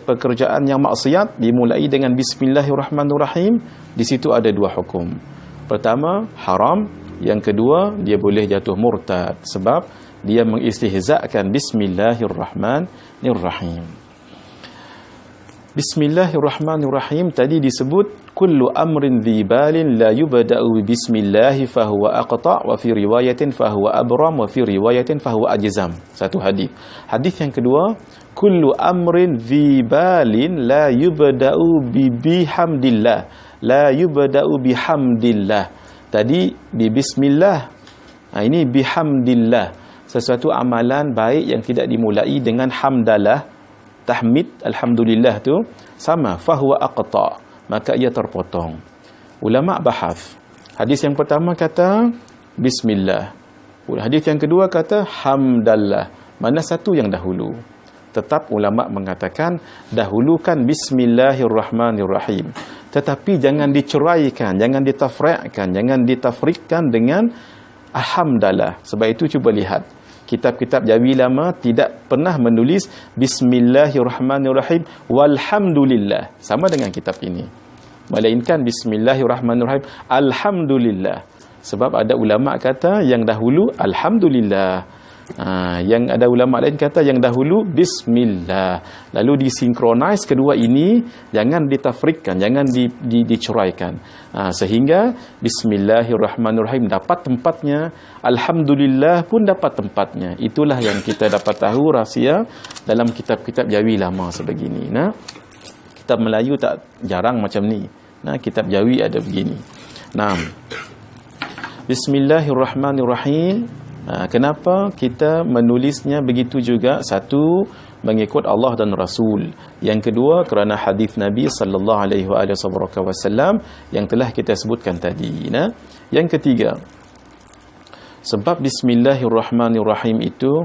pekerjaan yang maksiat dimulai dengan Bismillahirrahmanirrahim, di situ ada dua hukum. Pertama, haram. Yang kedua, dia boleh jatuh murtad sebab dia mengistihzakan Bismillahirrahmanirrahim. Bismillahirrahmanirrahim tadi disebut kullu amrin dhibalin la yubda'u bismillah fahuwa aqta' wa fi riwayatin fahuwa abram wa fi riwayatin fahuwa ajzam. Satu hadis. Hadis yang kedua, kullu amrin dhibalin la yubda'u bihamdillah, la yubda'u bihamdillah. Tadi di bismillah, ini bihamdillah. Sesuatu amalan baik yang tidak dimulai dengan hamdalah, tahmid, alhamdulillah tu sama, fahuwa aqta', maka ia terpotong. Ulama bahas. Hadis yang pertama kata bismillah. Hadis yang kedua kata hamdallah. Mana satu yang dahulu? Tetap ulama mengatakan dahulukan bismillahirrahmanirrahim. Tetapi jangan diceraikan, jangan ditafri'kan, jangan ditafrikkan dengan Alhamdulillah. Sebab itu cuba lihat, kitab-kitab Jawi lama tidak pernah menulis Bismillahirrahmanirrahim walhamdulillah sama dengan kitab ini, melainkan Bismillahirrahmanirrahim Alhamdulillah. Sebab ada ulama kata yang dahulu Alhamdulillah, yang ada ulama lain kata yang dahulu Bismillah. Lalu disinkronis kedua ini, jangan ditafrikkan, jangan diceraikan, sehingga Bismillahirrahmanirrahim dapat tempatnya, Alhamdulillah pun dapat tempatnya. Itulah yang kita dapat tahu rahsia dalam kitab-kitab Jawi lama sebegini. Nah, kitab Melayu tak jarang macam ni. Nah, kitab Jawi ada begini. Nah, Bismillahirrahmanirrahim. Kenapa kita menulisnya begitu juga? Satu, mengikut Allah dan Rasul. Yang kedua, kerana hadis Nabi sallallahu alaihi wasallam yang telah kita sebutkan tadi. Nah, yang ketiga, sebab Bismillahirrahmanirrahim itu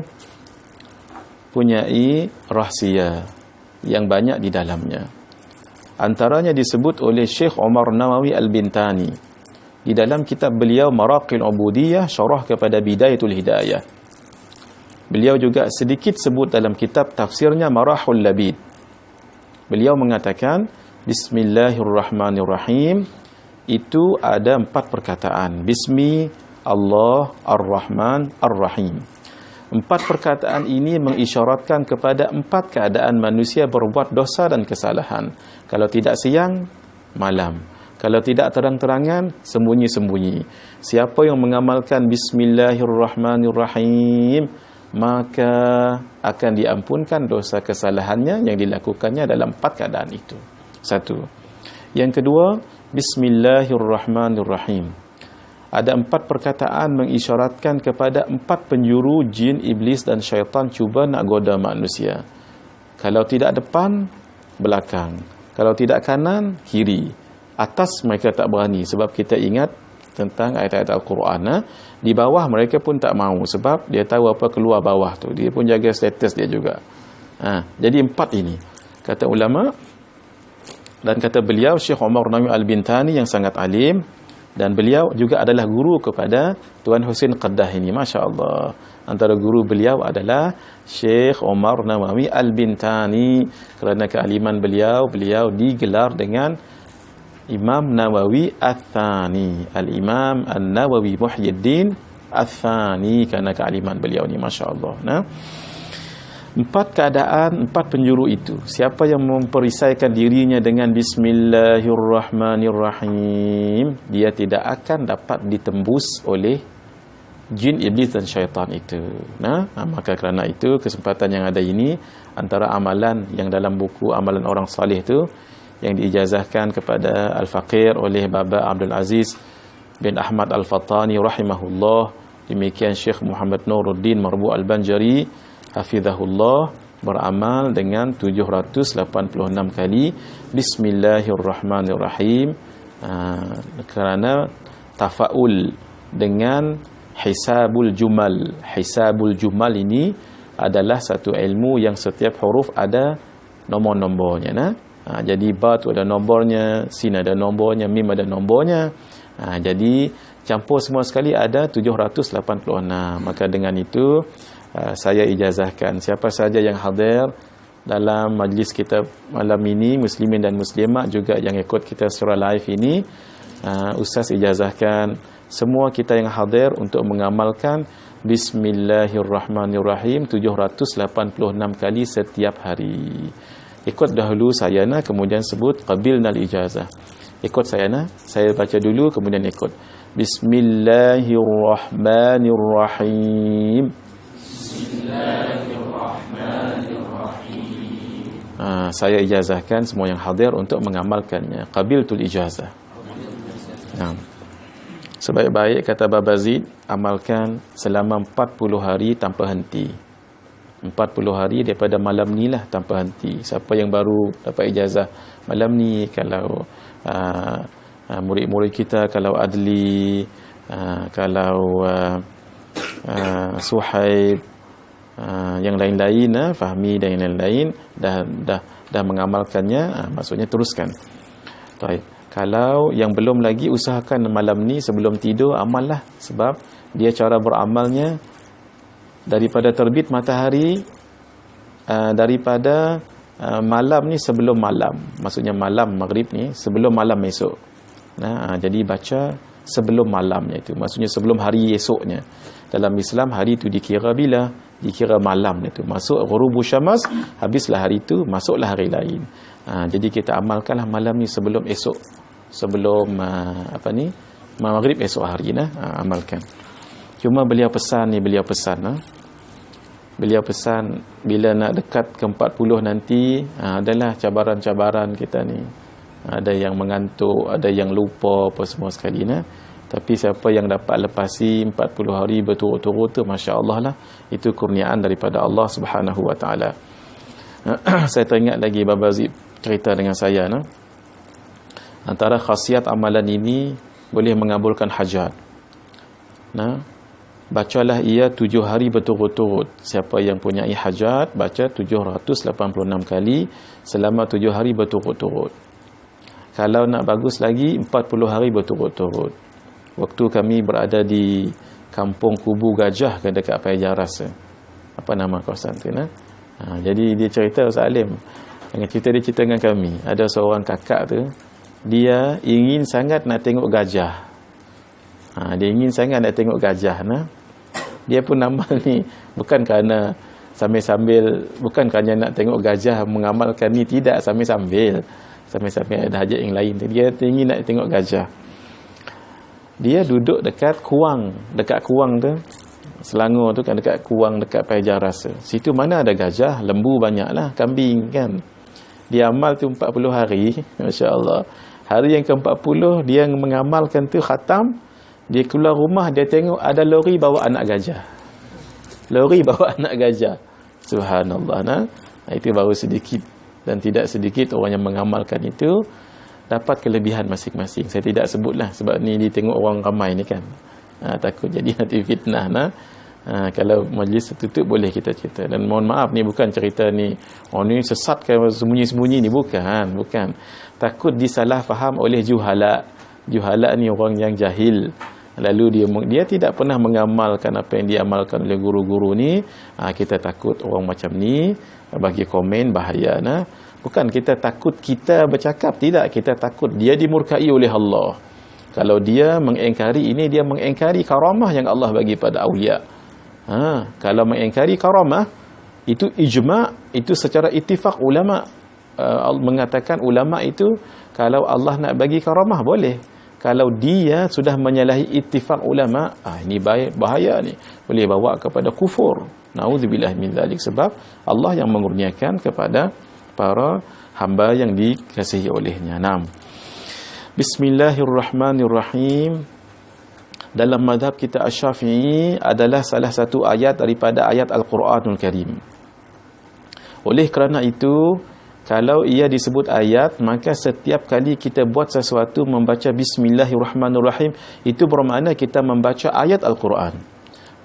punyai rahsia yang banyak di dalamnya. Antaranya disebut oleh Syekh Omar Nawawi Al-Bintani di dalam kitab beliau Maraqil Ubudiyah, syarah kepada Bidayatul Hidayah. Beliau juga sedikit sebut dalam kitab tafsirnya Marahul Labid. Beliau mengatakan Bismillahirrahmanirrahim itu ada 4 perkataan. Bismi, Allah, Ar-Rahman, Ar-Rahim. 4 perkataan ini mengisyaratkan kepada 4 keadaan manusia berbuat dosa dan kesalahan. Kalau tidak siang, malam. Kalau tidak terang-terangan, sembunyi-sembunyi. Siapa yang mengamalkan Bismillahirrahmanirrahim, maka akan diampunkan dosa kesalahannya yang dilakukannya dalam 4 keadaan itu. Satu. Yang kedua, Bismillahirrahmanirrahim. Ada 4 perkataan mengisyaratkan kepada 4 penjuru jin, iblis dan syaitan cuba nak goda manusia. Kalau tidak depan, belakang. Kalau tidak kanan, kiri. Atas mereka tak berani, sebab kita ingat tentang ayat-ayat Al-Quran. Di bawah mereka pun tak mahu, sebab dia tahu apa keluar bawah tu. Dia pun jaga status dia juga. Jadi 4 ini kata ulama, dan kata beliau Syekh Omar Nawawi Al-Bintani yang sangat alim, dan beliau juga adalah guru kepada Tuan Husin Qaddah ini. Masya Allah, antara guru beliau adalah Syekh Omar Nawawi Al-Bintani. Kerana kealiman beliau digelar dengan Imam Nawawi Al-Thani, Al-Imam Al-Nawawi Muhyiddin Al-Thani, kerana kealiman beliau ni, Masya Allah. Nah, 4 keadaan, 4 penjuru itu, siapa yang memperisaikan dirinya dengan Bismillahirrahmanirrahim, dia tidak akan dapat ditembus oleh jin, iblis dan syaitan itu. Nah, maka kerana itu kesempatan yang ada ini, antara amalan yang dalam buku amalan orang salih itu yang diijazahkan kepada Al-Faqir oleh Baba Abdul Aziz bin Ahmad Al-Fattani rahimahullah. Demikian Syekh Muhammad Nuruddin Marbu Al-Banjari hafizahullah beramal dengan 786 kali Bismillahirrahmanirrahim, kerana tafaul dengan hisabul jumal. Hisabul jumal ini adalah satu ilmu yang setiap huruf ada nombor-nombornya. Nah, jadi ba tu ada nombornya, sin ada nombornya, mim ada nombornya. Jadi campur semua sekali ada 786. Maka dengan itu saya ijazahkan siapa saja yang hadir dalam majlis kita malam ini, muslimin dan muslimat juga yang ikut kita secara live ini, Ustaz ijazahkan semua kita yang hadir untuk mengamalkan Bismillahirrahmanirrahim 786 kali setiap hari. Ikut dahulu saya kemudian sebut qabilnal ijazah. Ikut saya saya baca dulu kemudian ikut. Bismillahirrahmanirrahim. Bismillahirrahmanirrahim. Saya ijazahkan semua yang hadir untuk mengamalkannya. Qabiltul ijazah. Sebaik-baik kata Baba Zid, amalkan selama 40 hari tanpa henti. 40 hari daripada malam ni lah tanpa henti. Siapa yang baru dapat ijazah malam ni, kalau murid-murid kita, kalau Adli, kalau Suhaib, yang lain-lain, Fahmi dan yang lain-lain dah mengamalkannya, maksudnya teruskan. Baik. Kalau yang belum lagi, usahakan malam ni sebelum tidur amallah, sebab dia cara beramalnya daripada terbit matahari, daripada malam ni sebelum malam, maksudnya malam maghrib ni sebelum malam esok. Jadi baca sebelum malamnya itu, maksudnya sebelum hari esoknya. Dalam Islam hari itu dikira bila? Dikira malam itu. Masuk ghurubu syamas, habislah hari itu, masuklah hari lain. Jadi kita amalkanlah malam ni sebelum esok, sebelum maghrib esok hari amalkan. Cuma beliau pesan bila nak dekat ke 40 nanti, adalah cabaran-cabaran kita ni. Ada yang mengantuk, ada yang lupa apa semua sekali Tapi siapa yang dapat lepasi 40 hari berturut-turut tu, masya-Allah lah, itu kurniaan daripada Allah Subhanahu wa taala. Saya teringat lagi Baba Zib cerita dengan saya antara khasiat amalan ini boleh mengabulkan hajat. Bacalah ia 7 hari berturut-turut. Siapa yang punya hajat, baca 786 kali selama 7 hari berturut-turut. Kalau nak bagus lagi, 40 hari berturut-turut. Waktu kami berada di Kampung Kubu Gajah dekat Payajaras. Apa nama kawasan tu? Jadi dia cerita, Ustaz Alim, dia cerita dengan kami, ada seorang kakak tu, dia ingin sangat nak tengok gajah. Dia ingin sangat nak tengok gajah. Dia pun amal ni bukan kerana sambil-sambil, bukan kerana nak tengok gajah mengamalkan ni, tidak, sambil-sambil ada hajat yang lain. Dia ingin nak tengok gajah. Dia duduk dekat kuang tu, Selangor tu kan, dekat kuang dekat Payajaras. Situ mana ada gajah, lembu banyaklah, kambing kan. Dia amal tu 40 hari, masya-Allah. Hari yang ke-40 dia mengamalkan tu khatam. Dia keluar rumah, dia tengok ada lori bawa anak gajah. Subhanallah. Itu baru sedikit, dan tidak sedikit orang yang mengamalkan itu dapat kelebihan masing-masing. Saya tidak sebutlah, sebab ni ditengok orang ramai ni kan. Takut jadi nanti fitnah. Kalau majlis tertutup boleh kita cerita. Dan mohon maaf, ni bukan cerita ni orang ni sesat ke sembunyi-sembunyi ni, bukan. Takut disalah faham oleh juhala. Juhala ni orang yang jahil. Lalu dia tidak pernah mengamalkan apa yang diamalkan oleh guru-guru ni. Kita takut orang macam ni bagi komen bahaya. Bukan kita takut kita bercakap, tidak, kita takut dia dimurkai oleh Allah. Kalau dia mengingkari ini, dia mengingkari karamah yang Allah bagi pada awliya. Kalau mengingkari karamah, itu ijma', itu secara ittifaq ulama. Mengatakan ulama itu, kalau Allah nak bagi karamah boleh. Kalau dia sudah menyalahi ittifaq ulama, ini bahaya ni, boleh bawa kepada kufur. Nauzubillah min dzalik. Sebab Allah yang mengurniakan kepada para hamba yang dikasihi olehnya. Bismillahirrahmanirrahim. Dalam mazhab kita Asy-Syafi'i adalah salah satu ayat daripada ayat Al-Quranul Karim. Oleh kerana itu, kalau ia disebut ayat, maka setiap kali kita buat sesuatu membaca Bismillahirrahmanirrahim, itu bermakna kita membaca ayat Al-Quran.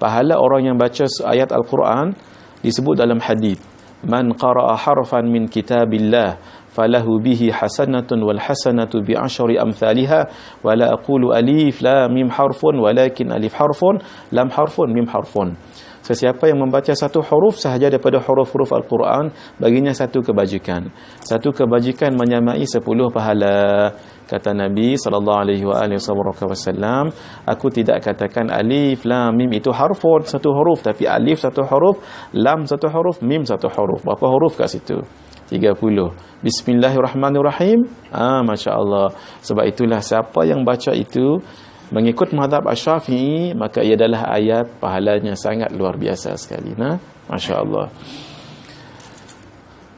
Pahala orang yang baca ayat Al-Quran disebut dalam hadis, man qara'a harfan min kitabillah falahu bihi hasanatun wal hasanatu bi asyri amsalha wa la aqulu alif lam mim harfun walakin alif harfun lam harfun mim harfun. Sesiapa yang membaca satu huruf sahaja daripada huruf-huruf Al-Quran, baginya satu kebajikan. Satu kebajikan menyamai 10 pahala. Kata Nabi SAW, aku tidak katakan alif, lam, mim itu harfun, satu huruf, tapi alif satu huruf, lam satu huruf, mim satu huruf. Berapa huruf kat situ? 30. Bismillahirrahmanirrahim. Masya Allah. Sebab itulah siapa yang baca itu mengikut mazhab Asy-Syafi'i, maka ia adalah ayat, pahalanya sangat luar biasa sekali. Masya Allah.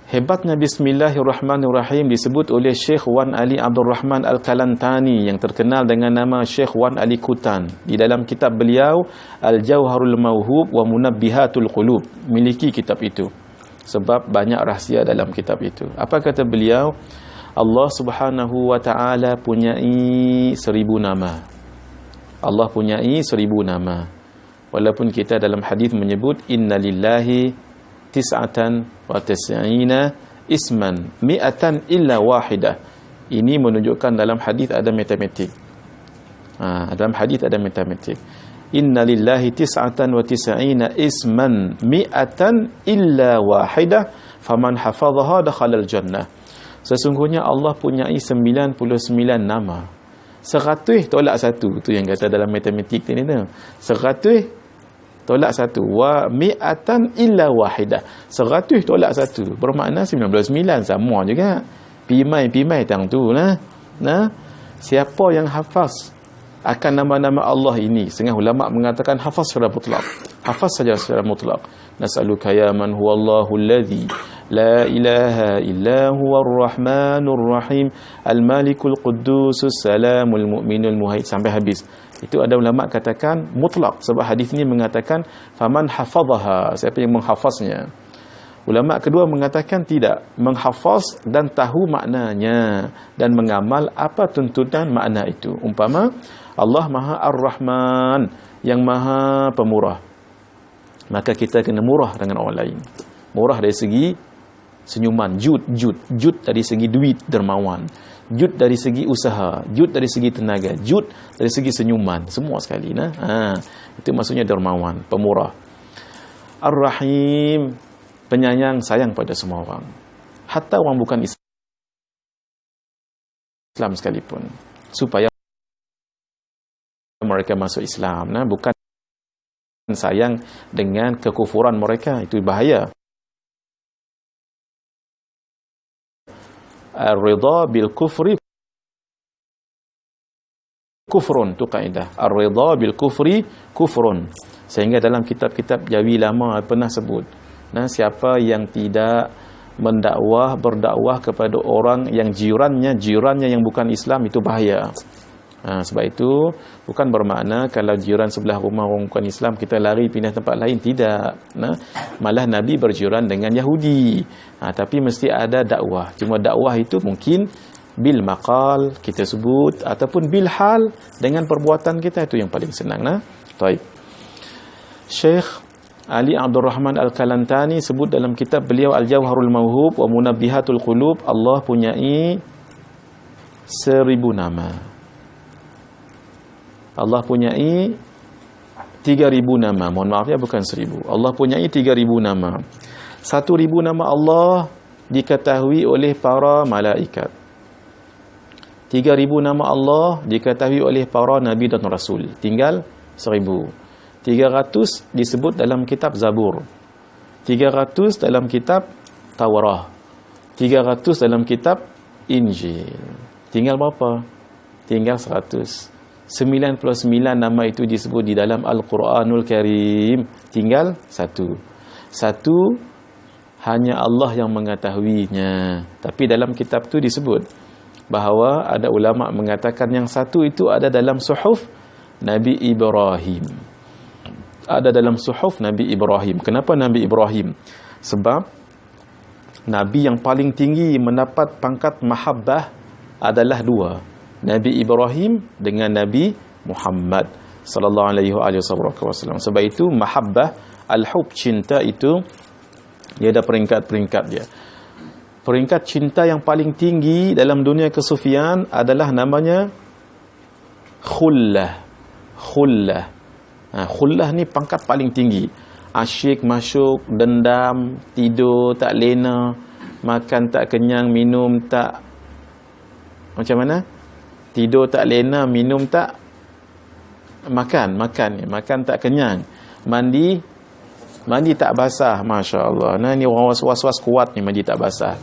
Hebatnya Bismillahirrahmanirrahim disebut oleh Syekh Wan Ali Abdul Rahman Al-Kalantani yang terkenal dengan nama Syekh Wan Ali Kutan. Di dalam kitab beliau Al-Jawharul Mauhub wa Munabbihatul Qulub, miliki kitab itu. Sebab banyak rahsia dalam kitab itu. Apa kata beliau? Allah Subhanahu wa ta'ala punyai 1000 nama. Allah punyai 1000 nama. Walaupun kita dalam hadis menyebut inna lillahi tis'atan wa tis'ina isman mi'atan illa wahidah. Ini menunjukkan dalam hadis ada matematik. Dalam hadis ada matematik. inna lillahi tis'atan wa tis'ina isman mi'atan illa wahidah faman hafadhaha dakhala al-jannah. Sesungguhnya Allah punyai 99 nama. 100 tolak 1. Tu yang kata dalam matematik ni tu. 100 tolak 1. Wa mi'atan illa wahidah. 100 tolak 1. Bermakna 99 sama juga. Pimai tang tu lah. Nah, siapa yang hafaz akan nama-nama Allah ini, setengah ulama mengatakan hafaz secara mutlak. Hafaz saja secara mutlak. Nas'aluka ya man huwallahu alladhi la ilaha illa huwar rahmanur rahim al-malikul quddusus salamul mu'minul muhaid sampai habis. Itu ada ulama katakan mutlak sebab hadis ini mengatakan faman hafadhaha, siapa yang menghafaznya. Ulama kedua mengatakan tidak, menghafaz dan tahu maknanya dan mengamal apa tuntutan makna itu. Umpama Allah Maha Ar-Rahman, yang Maha Pemurah, maka kita kena murah dengan orang lain. Murah dari segi senyuman, jud dari segi duit, dermawan, jud dari segi usaha, jud dari segi tenaga, jud dari segi senyuman, semua sekali nah. Itu maksudnya dermawan, pemurah. Ar-Rahim, penyayang, sayang pada semua orang, hatta orang bukan Islam sekalipun, supaya mereka masuk Islam. Nah, bukan sayang dengan kekufuran mereka, itu bahaya. Ar-ridha bil kufri kufrun, tu kaedah. Ar-ridha bil kufri kufrun. Sehingga dalam kitab-kitab Jawi lama pernah sebut, nah, siapa yang tidak berdakwah kepada orang yang jirannya yang bukan Islam, itu bahaya. Sebab itu bukan bermakna kalau jiran sebelah rumah orang bukan Islam kita lari pindah tempat lain, tidak. Malah Nabi berjiran dengan Yahudi. Tapi mesti ada dakwah. Cuma dakwah itu mungkin bil maqal kita sebut, ataupun bil hal dengan perbuatan kita, itu yang paling senang. Baik. Syekh Ali Abdul Rahman Al-Kalantani sebut dalam kitab beliau Al-Jawharul Mauhub wa Munabbihatul Qulub, Allah punyai 1000 nama. Allah punyai 3000 nama. Mohon maaf ya, bukan 1000. Allah punyai 3000 nama. 1000 nama Allah diketahui oleh para malaikat. 3000 nama Allah diketahui oleh para nabi dan rasul. Tinggal 1000. 300 disebut dalam kitab Zabur. 300 dalam kitab Taurah. 300 dalam kitab Injil. Tinggal berapa? Tinggal 100. 99 nama itu disebut di dalam Al-Quranul Karim. Tinggal satu hanya Allah yang mengetahuinya. Tapi dalam kitab itu disebut bahawa ada ulama mengatakan yang satu itu ada dalam suhuf Nabi Ibrahim. Ada dalam suhuf Nabi Ibrahim. Kenapa Nabi Ibrahim? Sebab Nabi yang paling tinggi mendapat pangkat mahabbah adalah dua, Nabi Ibrahim dengan Nabi Muhammad sallallahu alaihi wasallam. Sebab itu mahabbah, al-hub, cinta itu dia ada peringkat-peringkat dia. Peringkat cinta yang paling tinggi dalam dunia kesufian adalah namanya khullah. Khullah ni pangkat paling tinggi. Asyik, masyuk, dendam, tidur tak lena, makan tak kenyang, minum tak macam mana? Tidur tak lena, minum tak makan tak kenyang, mandi tak basah. Masya Allah. Nah, ni orang was-was kuat ni, mandi tak basah.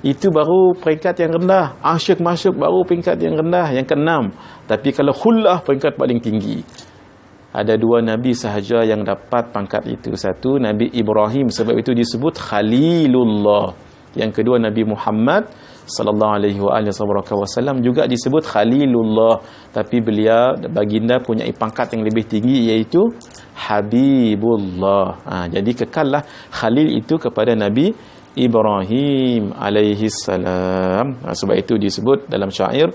Itu baru peringkat yang rendah. Asyik masyuk baru peringkat yang rendah, yang ke-6. Tapi kalau khullah, peringkat paling tinggi. Ada dua Nabi sahaja yang dapat pangkat itu. Satu Nabi Ibrahim, sebab itu disebut Khalilullah. Yang kedua Nabi Muhammad sallallahu alaihi wasallam juga disebut Khalilullah. Tapi beliau, baginda, punya pangkat yang lebih tinggi, iaitu Habibullah. Jadi kekallah Khalil itu kepada Nabi Ibrahim alaihi salam. Sebab itu disebut dalam syair,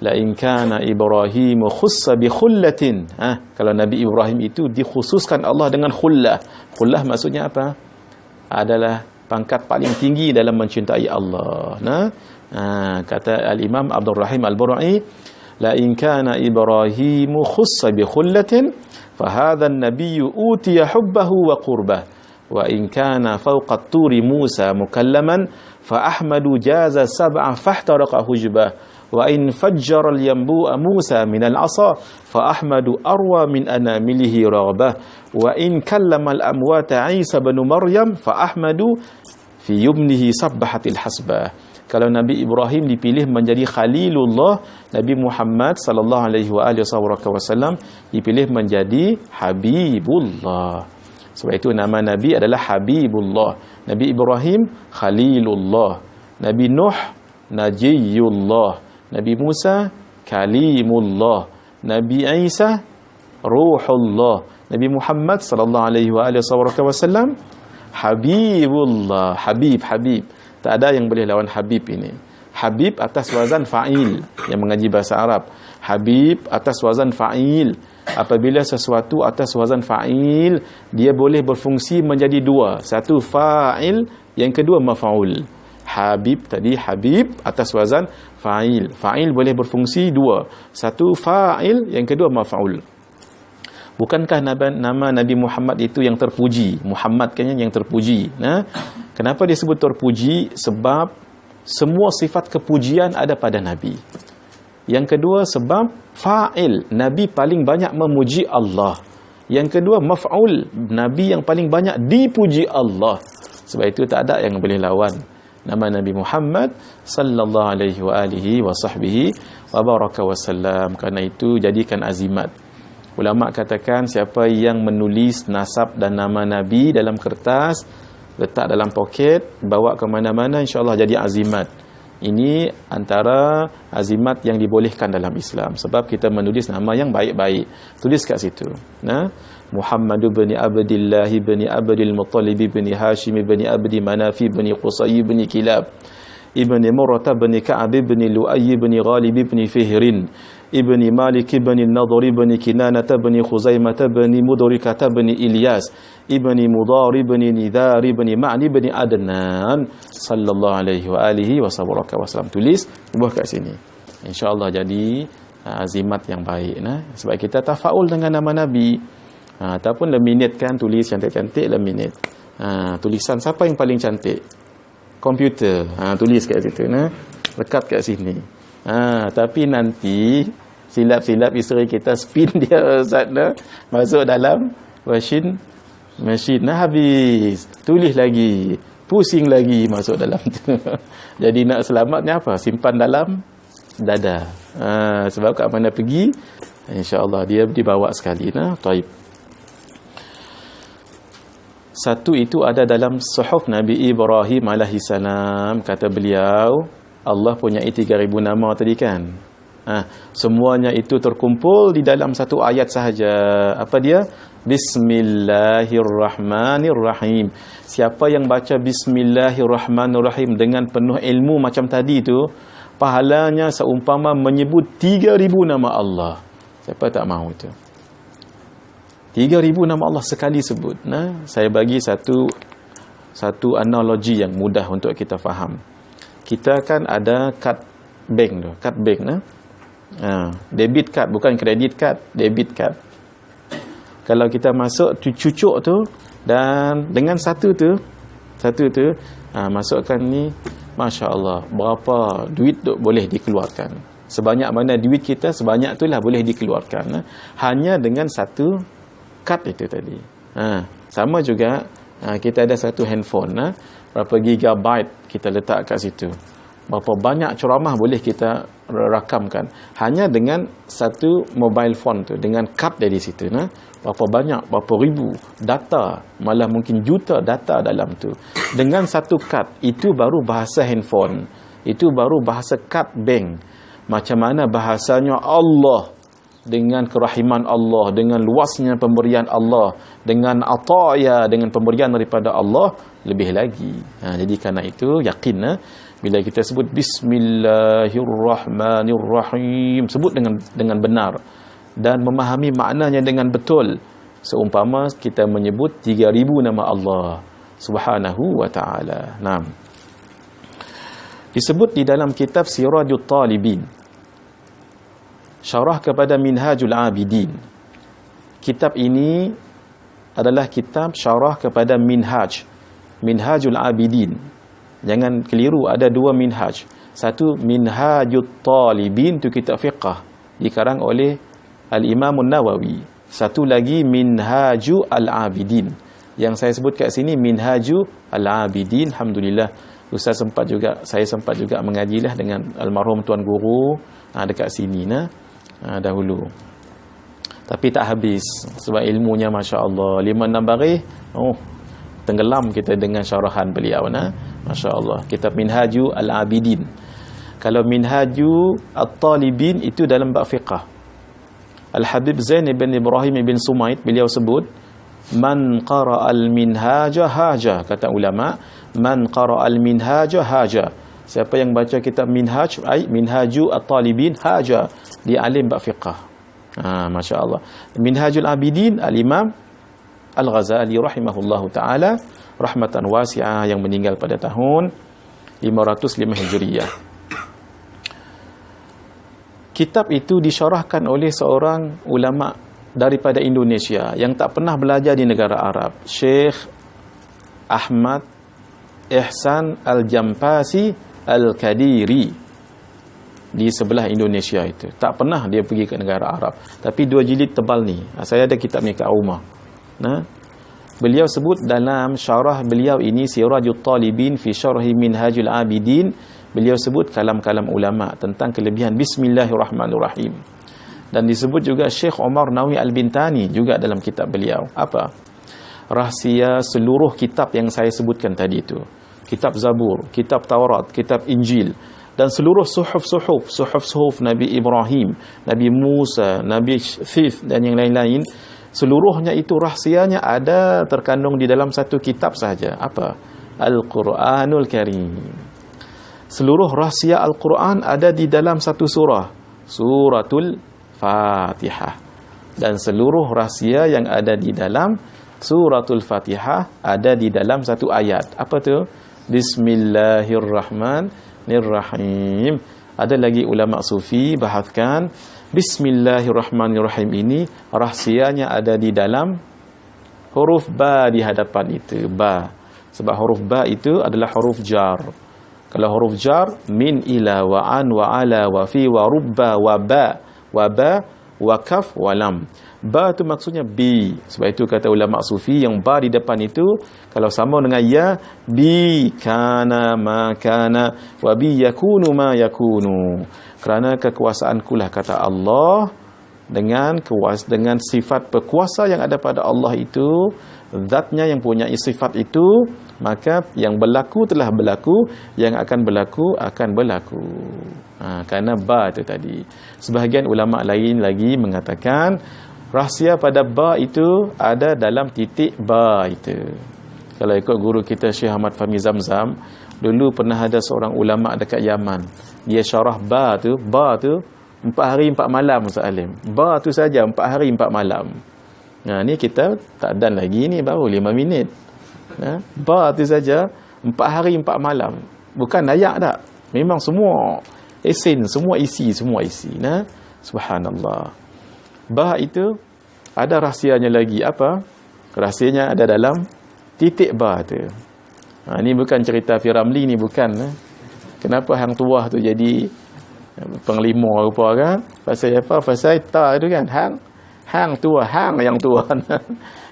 la in kana Ibrahim khussa bi khullatin. Kalau Nabi Ibrahim itu dikhususkan Allah dengan khullah. Khullah maksudnya apa? Adalah pangkat paling tinggi dalam mencintai Allah. Kata Al-Imam Abdul Rahim Al-Bur'i, la in kana Ibrahimu khussa bi khullatin fa hadha an-nabiyyu utiya hubbahu wa qurbah wa in kana fawqa at-turi Musa mukallaman fa Ahmadu jaza sab'a fahtaraqa hujbah wa in fajjara al-yanbu'a Musa min al-'asa fa Ahmadu arwa min anamilihi raghbah wa in kallama al-amwata Isa bin Maryam fa Ahmadu fi yumnihi sabbahatil hasbah. Kalau Nabi Ibrahim dipilih menjadi Khalilullah, Nabi Muhammad sallallahu alaihi wasallam dipilih menjadi Habibullah. Sebab itu nama Nabi adalah Habibullah. Nabi Ibrahim Khalilullah, Nabi Nuh Najiyullah, Nabi Musa Kalimullah, Nabi Isa Ruhullah, Nabi Muhammad sallallahu alaihi wasallam Habibullah. Habib. Tak ada yang boleh lawan Habib ini. Habib atas wazan fa'il yang mengaji bahasa Arab. Habib atas wazan fa'il. Apabila sesuatu atas wazan fa'il, dia boleh berfungsi menjadi dua. Satu fa'il, yang kedua maf'ul. Habib tadi, Habib atas wazan fa'il. Fa'il boleh berfungsi dua. Satu fa'il, yang kedua maf'ul. Bukankah nama Nabi Muhammad itu yang terpuji? Muhammad kan yang terpuji. Nah, kenapa disebut terpuji? Sebab semua sifat kepujian ada pada Nabi. Yang kedua, sebab fa'il, Nabi paling banyak memuji Allah. Yang kedua, maf'ul, Nabi yang paling banyak dipuji Allah. Sebab itu tak ada yang boleh lawan nama Nabi Muhammad sallallahu alaihi wa baraka wasallam. Karena itu jadikan azimat. Ulama katakan siapa yang menulis nasab dan nama Nabi dalam kertas, letak dalam poket, bawa ke mana-mana, insya-Allah jadi azimat. Ini antara azimat yang dibolehkan dalam Islam. Sebab kita menulis nama yang baik-baik. Tulis kat situ. Nah, Muhammad bin Abdullah bin Abdul Muttalib bin Hashim bin Abdi Manaf bin Qusay bin Kilab ibn Murrah bin Ka'ab bin Lu'ay bin Ghalib bin Fihrin ibn Malik bin Nadhr bin Kinanah bin Khuzaimah bin Mudrikah bin Ilyas ibn Mudar bin Nidhar bin Ma'ni bin Adnan sallallahu alaihi wasallam. Tulis buah kat sini. Insya-Allah jadi azimat yang baik. Nah, sebab kita tafaul dengan nama Nabi. Ataupun laminate kan, tulis cantik-cantik laminate. Tulisan siapa yang paling cantik? Komputer. Tulis kat situ. Nah, lekat kat sini. Tapi nanti silap-silap isteri kita spin dia Ustaz, masuk dalam washing machine. Habis. Tulis lagi. Pusing lagi masuk dalam tu. Jadi nak selamatnya apa? Simpan dalam dada. Sebab kat mana pergi, insya-Allah dia dibawa sekali. Taib. Satu itu ada dalam suhuf Nabi Ibrahim alaihissalam. Kata beliau, Allah punya 3,000 nama tadi kan. Semuanya itu terkumpul di dalam satu ayat sahaja. Apa dia? Bismillahirrahmanirrahim. Siapa yang baca Bismillahirrahmanirrahim dengan penuh ilmu macam tadi itu, pahalanya seumpama menyebut 3,000 nama Allah. Siapa tak mahu tu? 3,000 nama Allah sekali sebut. Saya bagi satu analogi yang mudah untuk kita faham. Kita kan ada kad bank tu, kad bank. Debit card, bukan kredit card, debit card. Kalau kita masuk cucuk tu, dan dengan satu tu masukkan ni, Masya Allah, berapa duit tu boleh dikeluarkan. Sebanyak mana duit kita, sebanyak itulah boleh dikeluarkan. Hanya dengan satu kad itu tadi. Sama juga kita ada satu handphone, berapa gigabyte kita letak kat situ. Berapa banyak ceramah boleh kita rakamkan hanya dengan satu mobile phone tu, dengan kad dari situ. Berapa banyak, berapa ribu data, malah mungkin juta data dalam tu. Dengan satu kad, itu baru bahasa handphone. Itu baru bahasa kad bank. Macam mana bahasanya Allah, dengan kerahiman Allah, dengan luasnya pemberian Allah, dengan ataya, dengan pemberian daripada Allah, lebih lagi. Jadi kerana itu yakin, bila kita sebut Bismillahirrahmanirrahim, sebut dengan benar dan memahami maknanya dengan betul, seumpama kita menyebut 3,000 nama Allah Subhanahu wa ta'ala. Disebut di dalam kitab Sirajut Talibin, syarah kepada Minhajul Abidin. Kitab ini adalah kitab syarah kepada Minhajul Abidin. Jangan keliru, ada dua minhaj. Satu Minhajut Talibin, itu kitab fiqh dikarang oleh Al-Imam Nawawi. Satu lagi Minhaju Al-Abidin. Yang saya sebut kat sini Minhaju Al-Abidin. Alhamdulillah saya sempat juga mengajilah dengan almarhum tuan guru dekat sini dahulu. Tapi tak habis sebab ilmunya masya-Allah 5-6 baris. Tenggelam kita dengan syarahan beliau masya-Allah. Kitab Minhaju Al-Abidin. Kalau Minhaju At-Talibin itu dalam bab fiqh. Al-Habib Zain ibn Ibrahim ibn Sumaid beliau sebut man qara'al minhaja haja, kata ulama, man qara'al minhaja haja. Siapa yang baca kitab Minhaj, Minhaju At-Talibin haja, dia alim bab fiqh. Masya-Allah. Minhajul Abidin Al-Imam Al-Ghazali rahimahullahu taala rahmatan wasi'ah yang meninggal pada tahun 505 Hijriah. Kitab itu disyarahkan oleh seorang ulama daripada Indonesia yang tak pernah belajar di negara Arab, Syekh Ahmad Ihsan Al-Jampasi Al-Kadiri, di sebelah Indonesia itu. Tak pernah dia pergi ke negara Arab. Tapi 2 jilid tebal ni. Saya ada kitab ni kat rumah. Beliau sebut dalam syarah beliau ini, Sirajut Talibin fi Syarhi Minhajul Abidin, beliau sebut kalam-kalam ulama tentang kelebihan Bismillahirrahmanirrahim. Dan disebut juga Syekh Omar Nawawi Al-Bintani juga dalam kitab beliau. Apa? Rahsia seluruh kitab yang saya sebutkan tadi itu. Kitab Zabur, kitab Taurat, kitab Injil, dan seluruh suhuf Nabi Ibrahim, Nabi Musa, Nabi Thith dan yang lain-lain, seluruhnya itu rahsianya ada terkandung di dalam satu kitab sahaja. Apa? Al-Quranul Karim. Seluruh rahsia Al-Quran ada di dalam satu surah, Suratul Fatihah. Dan seluruh rahsia yang ada di dalam Suratul Fatihah ada di dalam satu ayat. Apa tu? Bismillahirrahmanirrahim. Ada lagi ulama sufi bahaskan Bismillahirrahmanirrahim ini rahsianya ada di dalam huruf ba di hadapan itu, ba. Sebab huruf ba itu adalah huruf jar. Kalau huruf jar, min, ila, wa, an, wa, ala, wa, fi, wa, rubba, wa, ba, wa, kaf, wa, lam. Ba itu maksudnya bi. Sebab itu kata ulama sufi yang ba di depan itu kalau sama dengan ya, bi kana ma kana wa bi yakunu ma yakunu. Kerana kekuasaanku lah, kata Allah, dengan sifat berkuasa yang ada pada Allah itu, zatnya yang punya sifat itu, maka yang berlaku telah berlaku, yang akan berlaku akan berlaku. Kerana ba itu tadi. Sebahagian ulama lain lagi mengatakan rahsia pada ba itu ada dalam titik ba itu. Kalau ikut guru kita Syekh Ahmad Fahmi Zamzam, dulu pernah ada seorang ulama dekat Yaman, dia syarah ba tu 4 hari 4 malam, Ustaz Alim. Ba tu saja 4 hari 4 malam. Ni kita tak dan lagi ni baru 5 minit. Ba tu saja 4 hari 4 malam. Bukan ayak tak. Memang semua esen, semua isi. Subhanallah. Ba itu ada rahsianya lagi. Apa? Rahsianya ada dalam titik ba tu. Ni bukan cerita Firamli ni, bukan. Kenapa hang tuah tu jadi penglima rupa kan? Pasal apa? Pasal ta tu kan. Hang tua, hang yang tua.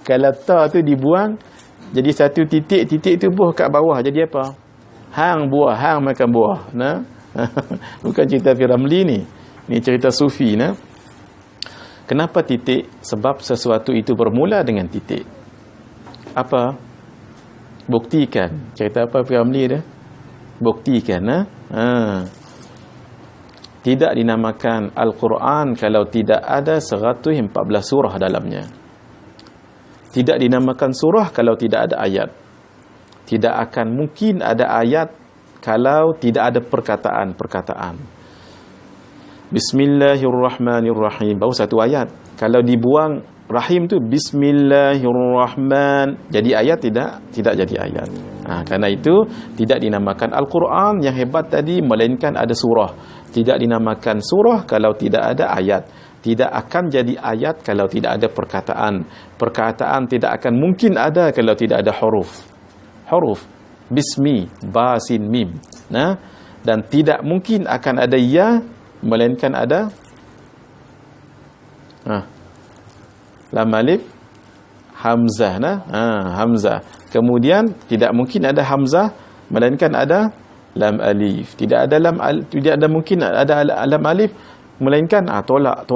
Kalau ta tu dibuang jadi satu titik tu buah kat bawah jadi apa? Hang buah, hang makan buah. Bukan cerita Firamli ni. Ni cerita sufi. Kenapa titik? Sebab sesuatu itu bermula dengan titik. Apa? Buktikan. Cerita apa Firamli dia? Buktikan. Tidak dinamakan Al-Quran kalau tidak ada 114 surah dalamnya. Tidak dinamakan surah kalau tidak ada ayat. Tidak akan mungkin ada ayat kalau tidak ada perkataan-perkataan. Bismillahirrahmanirrahim, baru satu ayat. Kalau dibuang Rahim tu Bismillahirrahman. Jadi ayat tidak? Tidak jadi ayat. Karena itu tidak dinamakan Al-Quran yang hebat tadi, melainkan ada surah. Tidak dinamakan surah kalau tidak ada ayat. Tidak akan jadi ayat kalau tidak ada perkataan. Perkataan tidak akan mungkin ada kalau tidak ada huruf. Huruf. Bismi, ba, sin, mim. Dan tidak mungkin akan ada ya, melainkan ada lam alif hamzah hamzah. Kemudian tidak mungkin ada hamzah melainkan ada lam alif. Tidak ada mungkin ada lam alif melainkan tolak.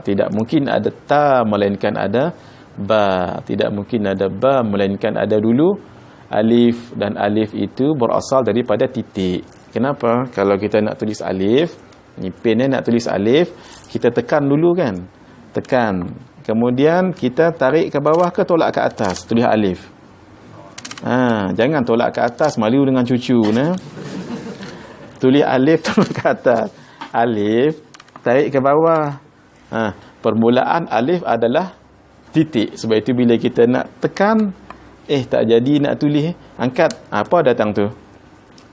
Tidak mungkin ada ta melainkan ada ba. Tidak mungkin ada ba melainkan ada dulu alif, dan alif itu berasal daripada titik. Kenapa? Kalau kita nak tulis alif, ni pen nak tulis alif, kita tekan dulu kan? Tekan. Kemudian kita tarik ke bawah ke tolak ke atas, tulis alif. Jangan tolak ke atas, malu dengan cucu. Tulis alif tolak ke atas. Alif, tarik ke bawah. Permulaan alif adalah titik. Sebab itu bila kita nak tekan, tak jadi nak tulis, angkat. Apa datang tu?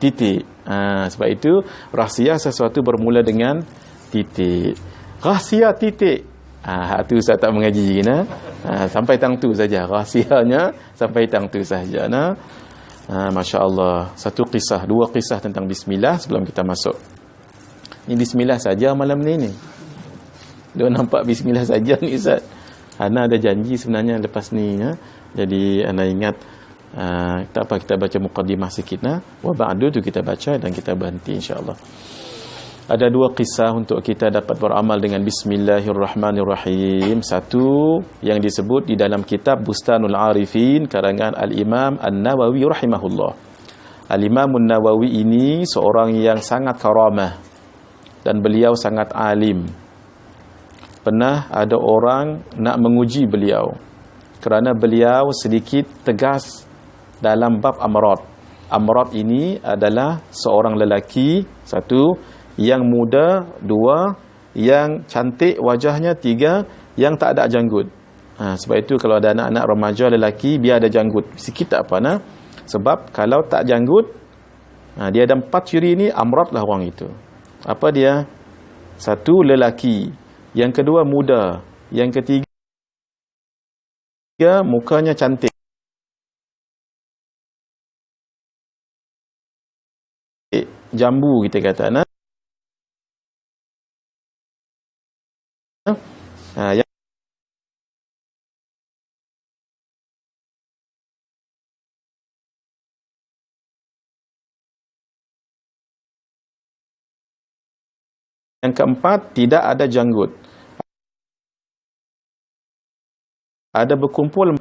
Titik. Sebab itu rahsia sesuatu bermula dengan titik. Rahsia titik. Tu Ustaz tak mengaji sampai tang tu saja rahsianya, sampai tang tu saja. Masya Allah. Satu kisah, dua kisah tentang bismillah sebelum kita masuk. Ini bismillah saja malam ni. Dia nampak bismillah saja ni Ustaz. Ana ada janji sebenarnya lepas ni Jadi ana ingat tak apa, kita baca muqaddimah sikit wa ba'du tu kita baca dan kita berhenti insya-Allah. Ada dua kisah untuk kita dapat beramal dengan Bismillahirrahmanirrahim. Satu yang disebut di dalam kitab Bustanul Arifin karangan Al-Imam An-Nawawi rahimahullah. Al-Imam An-Nawawi ini seorang yang sangat karamah dan beliau sangat alim. Pernah ada orang nak menguji beliau kerana beliau sedikit tegas dalam bab amrat. Amrat ini adalah seorang lelaki, satu, yang muda, dua, yang cantik wajahnya, tiga, yang tak ada janggut. Sebab itu kalau ada anak-anak remaja lelaki, biar ada janggut sikit tak apa. Sebab kalau tak janggut, dia ada 4 ciri ni, amrat lah orang itu. Apa dia? Satu, lelaki. Yang kedua, muda. Yang ketiga, mukanya cantik. Jambu kita kata. Yang keempat, tidak ada janggut. Ada berkumpul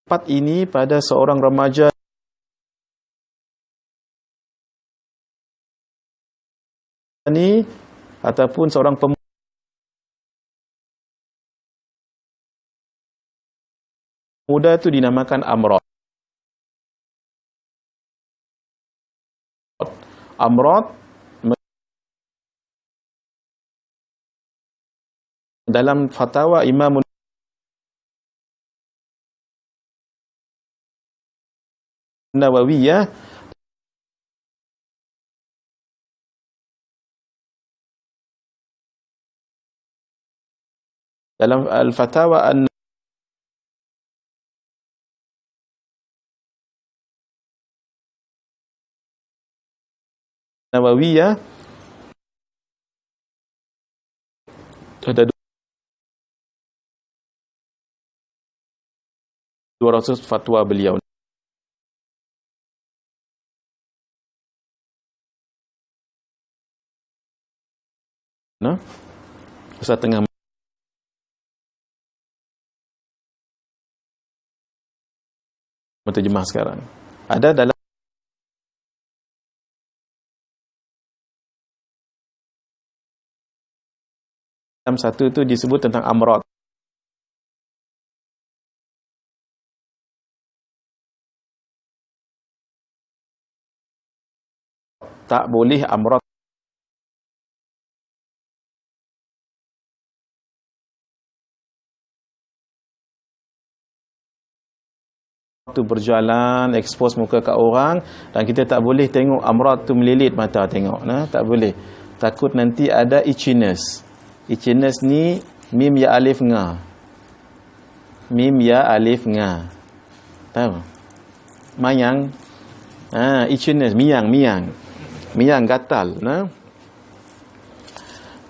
empat ini pada seorang remaja ni ataupun seorang pemuda itu dinamakan amrat. Amrat dalam fatwa Imam Nawawi dalam al-Fatawa Nawawiyah ada 200 fatwa beliau. Ustaz tengah menterjemah sekarang. Ada dalam satu itu disebut tentang amrat. tak boleh amrat tu berjalan, expose muka kat orang, dan kita tak boleh tengok amrat tu melilit mata tengok, nah, tak boleh. Takut nanti ada itchiness. Itchiness ni mim ya alif nga. Mim ya alif nga. Tahu? Mayang. Itchiness, miang. Miang gatal, nah.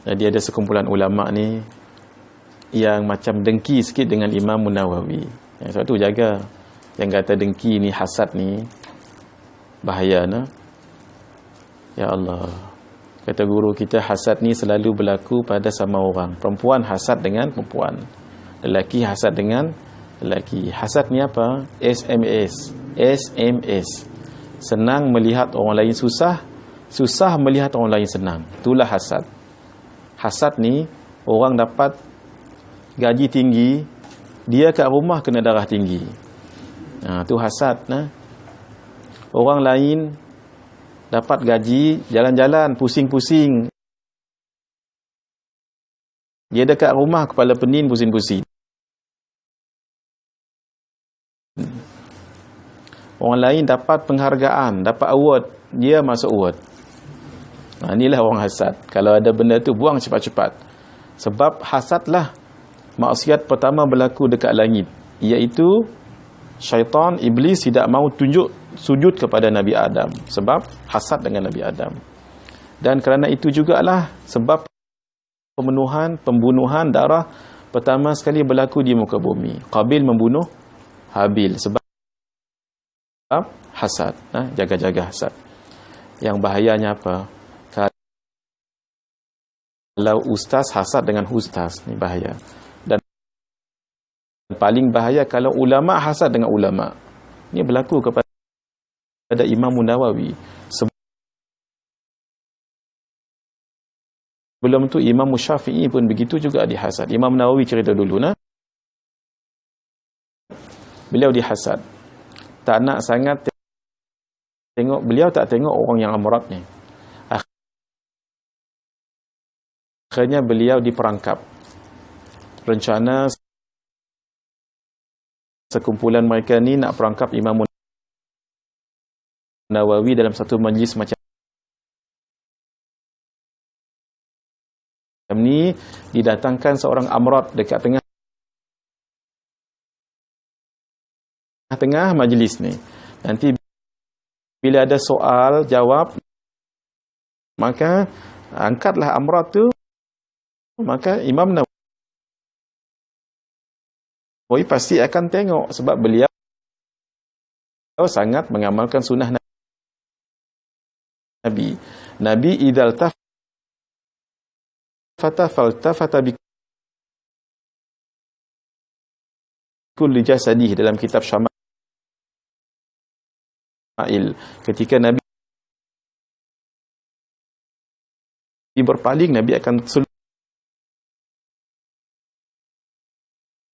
Jadi ada sekumpulan ulama ni yang macam dengki sikit dengan Imam Nawawi. Sebab tu jaga. Yang kata dengki ni, hasad ni bahaya, nah. Ya Allah. Kata guru kita, hasad ni selalu berlaku pada sama orang. Perempuan hasad dengan perempuan, lelaki hasad dengan lelaki. Hasad ni apa? SMS. Senang melihat orang lain susah, susah melihat orang lain senang. Itulah hasad. Hasad ni orang dapat gaji tinggi, dia kat rumah kena darah tinggi. Tu hasad, nah. Orang lain dapat gaji, jalan-jalan pusing-pusing, dia dekat rumah kepala penin pusing-pusing. Orang lain dapat penghargaan, dapat award, dia masuk award. Inilah orang hasad. Kalau ada benda tu, buang cepat-cepat. Sebab hasadlah maksiat pertama berlaku dekat langit, iaitu syaitan, iblis tidak mau tunjuk sujud kepada Nabi Adam sebab hasad dengan Nabi Adam. Dan kerana itu jugalah sebab pembunuhan darah pertama sekali berlaku di muka bumi. Qabil membunuh Habil sebab hasad. Jaga-jaga hasad. Yang bahayanya apa? Kalau ustaz hasad dengan ustaz, ni bahaya. Paling bahaya kalau ulama hasad dengan ulama. Ini berlaku kepada Imam Nawawi. Sebelum tu Imam Syafi'i pun begitu juga dihasad. Imam Nawawi cerita dulu, nah. Beliau dihasad. Tak nak sangat tengok, beliau tak tengok orang yang amrat ni. Akhirnya beliau diperangkap. Rencana sekumpulan mereka ni nak perangkap Imam Nawawi dalam satu majlis macam ni. Didatangkan seorang amrat dekat tengah majlis ni. Nanti bila ada soal jawab, maka angkatlah amrat tu. Maka Imam Nawawi pasti akan tengok sebab beliau sangat mengamalkan sunnah Nabi. Nabi idzal faltafata bi kulli jasadih dalam kitab Syama'il. Ketika Nabi berpaling, Nabi akan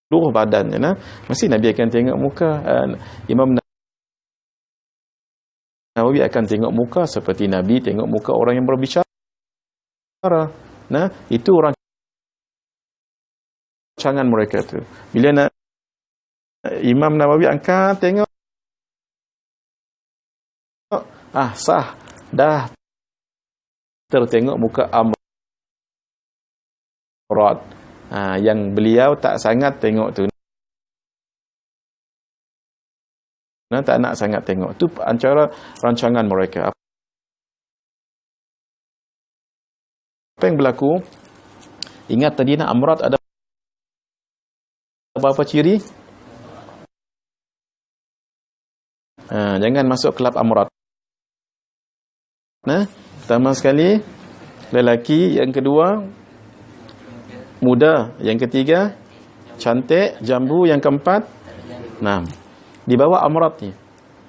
seluruh badannya, nah. Mesti Nabi akan tengok muka. Imam Nawawi akan tengok muka seperti Nabi tengok muka orang yang berbicara. Nah, itu rancangan mereka tu. Bila Imam Nawawi angkat tengok, sah, dah tertengok muka amrat. Yang beliau tak sangat tengok tu, tak nak sangat tengok tu, antara rancangan mereka. Apa yang berlaku? Ingat tadi nak amrat ada berapa ciri? Jangan masuk kelab amrat. Pertama sekali lelaki, yang kedua muda, yang ketiga cantik, jambu, yang keempat di bawah amrat ni.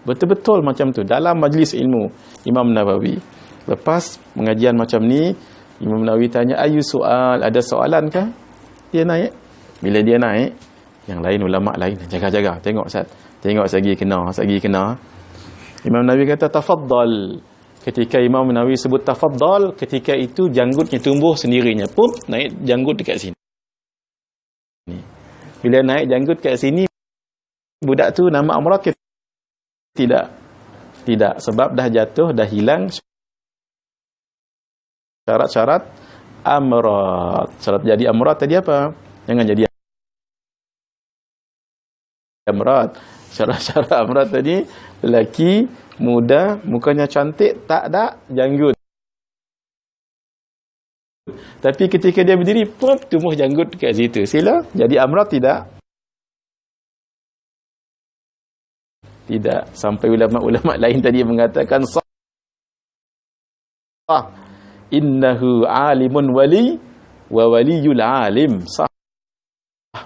Betul-betul macam tu dalam majlis ilmu Imam Nawawi. Lepas pengajian macam ni, Imam Nawawi tanya, ayu soal, ada soalan kah? Dia naik. Bila dia naik, yang lain ulama lain jaga-jaga, tengok Ustaz, tengok sagi kena. Imam Nawawi kata, tafaddal, Ketika Imam Nawawi sebut tafaddal, ketika itu janggutnya tumbuh sendirinya. Pup, naik janggut dekat sini. Bila naik janggut dekat sini, budak tu nama Amrat ke tidak? Tidak, sebab dah jatuh, dah hilang syarat-syarat Amrat. Syarat jadi Amrat tadi apa? Jangan jadi Amrat. Syarat-syarat Amrat tadi, lelaki muda, mukanya cantik, tak ada janggut. Tapi ketika dia berdiri, pop, tumbuh janggut dekat situ. Sila, jadi Amrat tidak? Tidak. Sampai ulama-ulama lain tadi mengatakan sah. Innahu alimun wali wa waliyul alim. Sah.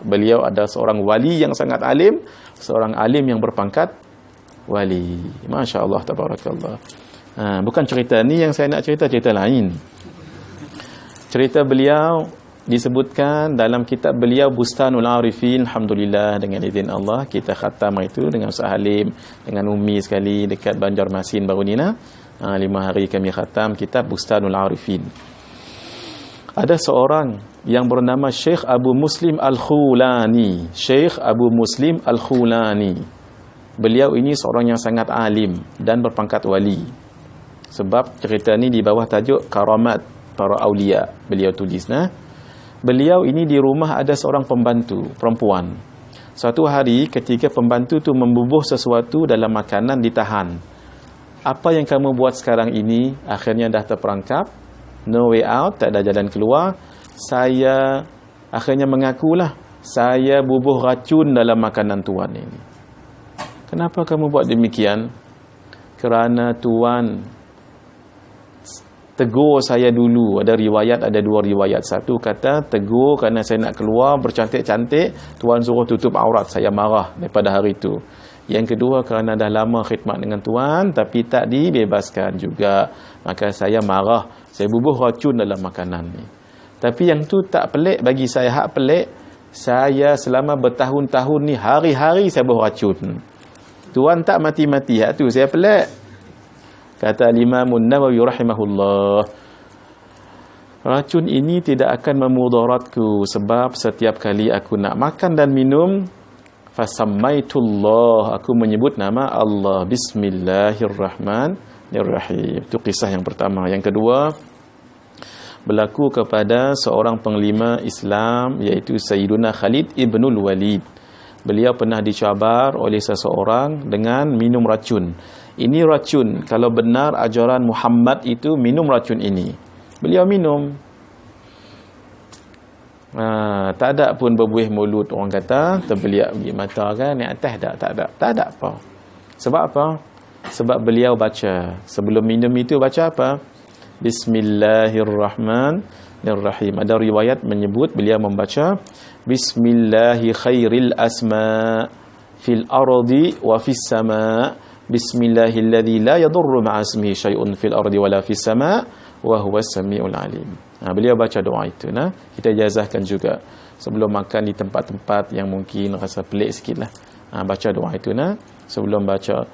Beliau ada seorang wali yang sangat alim, seorang alim yang berpangkat wali. Masya Allah, tabarakallah. Bukan cerita ni yang saya nak cerita, cerita lain. Cerita beliau disebutkan dalam kitab beliau Bustanul Arifin. Alhamdulillah, dengan izin Allah kita khatam itu dengan Ustaz Halim, dengan Umi sekali dekat Banjarmasin baru ni 5 hari kami khatam kitab Bustanul Arifin. Ada seorang yang bernama Syekh Abu Muslim Al-Khulani. Syekh Abu Muslim Al-Khulani. Beliau ini seorang yang sangat alim dan berpangkat wali. Sebab cerita ni di bawah tajuk Karamat Para Aulia. Beliau tulis. Beliau ini di rumah ada seorang pembantu perempuan. Suatu hari ketika pembantu tu membubuh sesuatu dalam makanan, ditahan. Apa yang kamu buat sekarang ini? Akhirnya dah terperangkap. No way out, tak ada jalan keluar. Saya akhirnya mengakulah, saya bubuh racun dalam makanan tuan ini. Kenapa kamu buat demikian? Kerana tuan tegur saya dulu. Ada riwayat, ada 2 riwayat. Satu kata tegur kerana saya nak keluar bercantik-cantik, tuan suruh tutup aurat, saya marah daripada hari itu. Yang kedua, kerana dah lama khidmat dengan tuan tapi tak dibebaskan juga, maka saya marah, saya bubuh racun dalam makanan ni. Tapi yang tu tak pelik bagi saya. Hak pelik, saya selama bertahun-tahun ni hari-hari saya bubuh racun. Tuan tak mati-mati. Hak tu saya pelik. Kata Imam Nawawi rahimahullah, racun ini tidak akan memudaratku, sebab setiap kali aku nak makan dan minum, fasammaitullah, aku menyebut nama Allah, bismillahirrahmanirrahim. Itu kisah yang pertama. Yang kedua, berlaku kepada seorang panglima Islam, iaitu Sayyiduna Khalid ibnul Walid. Beliau pernah dicabar oleh seseorang dengan minum racun. Ini racun, kalau benar ajaran Muhammad itu minum racun ini. Beliau minum. Tak ada pun berbuih mulut, orang kata terbeliak pergi mata kan, naik atas tak ada apa. Sebab apa? Sebab beliau baca sebelum minum itu, baca apa? Bismillahirrahmanirrahim. Ada riwayat menyebut beliau membaca Bismillahi khairil asma fil ardi wa fis sama. Bismillahilladzi la yadurru ma'a ismihi syai'un fil ardi wala fis sama wa huwas samiul alim. Beliau baca doa itu. Kita ijazahkan juga sebelum makan di tempat-tempat yang mungkin rasa pelik sikitlah. Baca doa itu. Sebelum baca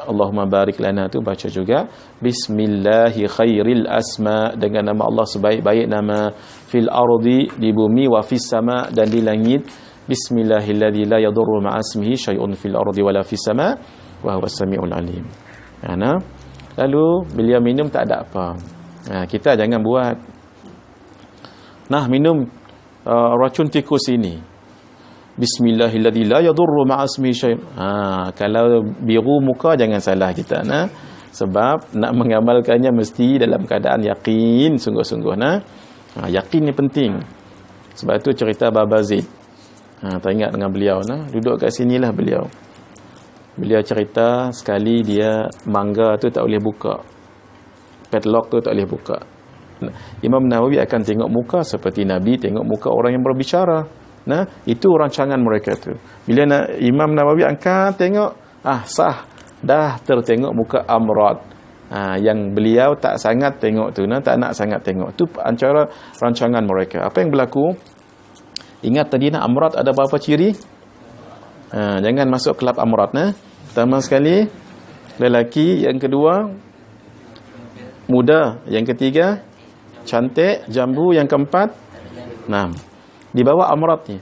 Allahumma barik lana tu, baca juga Bismillahi khairil asma, dengan nama Allah sebaik-baik nama, fil ardi, di bumi, wa fis sama, dan di langit. Bismillahilladzi la yadurru ma'a ismihi syai'un fil ardi wala fis sama wa huwas samiul alim. Lalu beliau minum, tak ada apa. Kita jangan buat. Minum racun tikus ini. Bismillahilladzi la yadurru ma'a ismihi syai'un. Kalau biru muka jangan salah kita. Sebab nak mengamalkannya mesti dalam keadaan yakin, sungguh-sungguh. Yakin ni penting. Sebab itu cerita Baba Zaid. Teringat dengan beliau. Duduk kat sinilah beliau. Beliau cerita sekali dia mangga tu tak boleh buka. Padlock tu tak boleh buka. Imam Nawawi akan tengok muka seperti Nabi tengok muka orang yang berbicara. Itu rancangan mereka tu. Bila Imam Nawawi angkat tengok, sah, dah tertengok muka Amrat. Yang beliau tak sangat tengok tu, tak nak sangat tengok. Tu antara rancangan mereka. Apa yang berlaku? Ingat tadi Amrat ada berapa ciri? Jangan masuk kelab Amrat. Pertama sekali lelaki, yang kedua muda. Yang ketiga, cantik. Jambu. Yang keempat, di bawah amrat ni.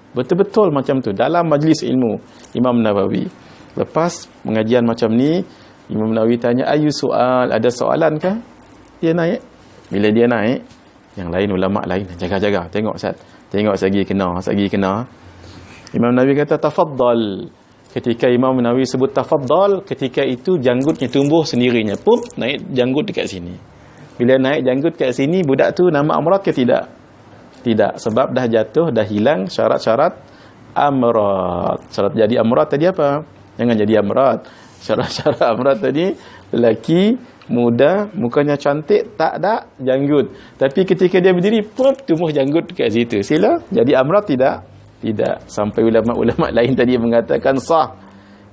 Betul-betul macam tu dalam majlis ilmu Imam Nawawi. Lepas pengajian macam ni, Imam Nawawi tanya, ayu soal, ada soalan ke? Dia naik. Bila dia naik, yang lain ulama lain jaga-jaga, tengok Ustaz, tengok sagi kena. Imam Nawawi kata tafaddal. Ketika Imam Nawawi sebut tafaddal, ketika itu janggutnya tumbuh sendirinya, pup, naik janggut dekat sini. Bila naik janggut dekat sini, budak tu nama amrat ke tidak? Tidak, sebab dah jatuh, dah hilang syarat-syarat amrat. Syarat jadi amrat tadi apa? Jangan jadi amrat. Syarat-syarat amrat tadi, lelaki muda, mukanya cantik, tak ada janggut. Tapi ketika dia berdiri, pop, tumbuh janggut dekat situ. Sila jadi amrat tidak? Tidak. Sampai ulama-ulama lain tadi mengatakan sah.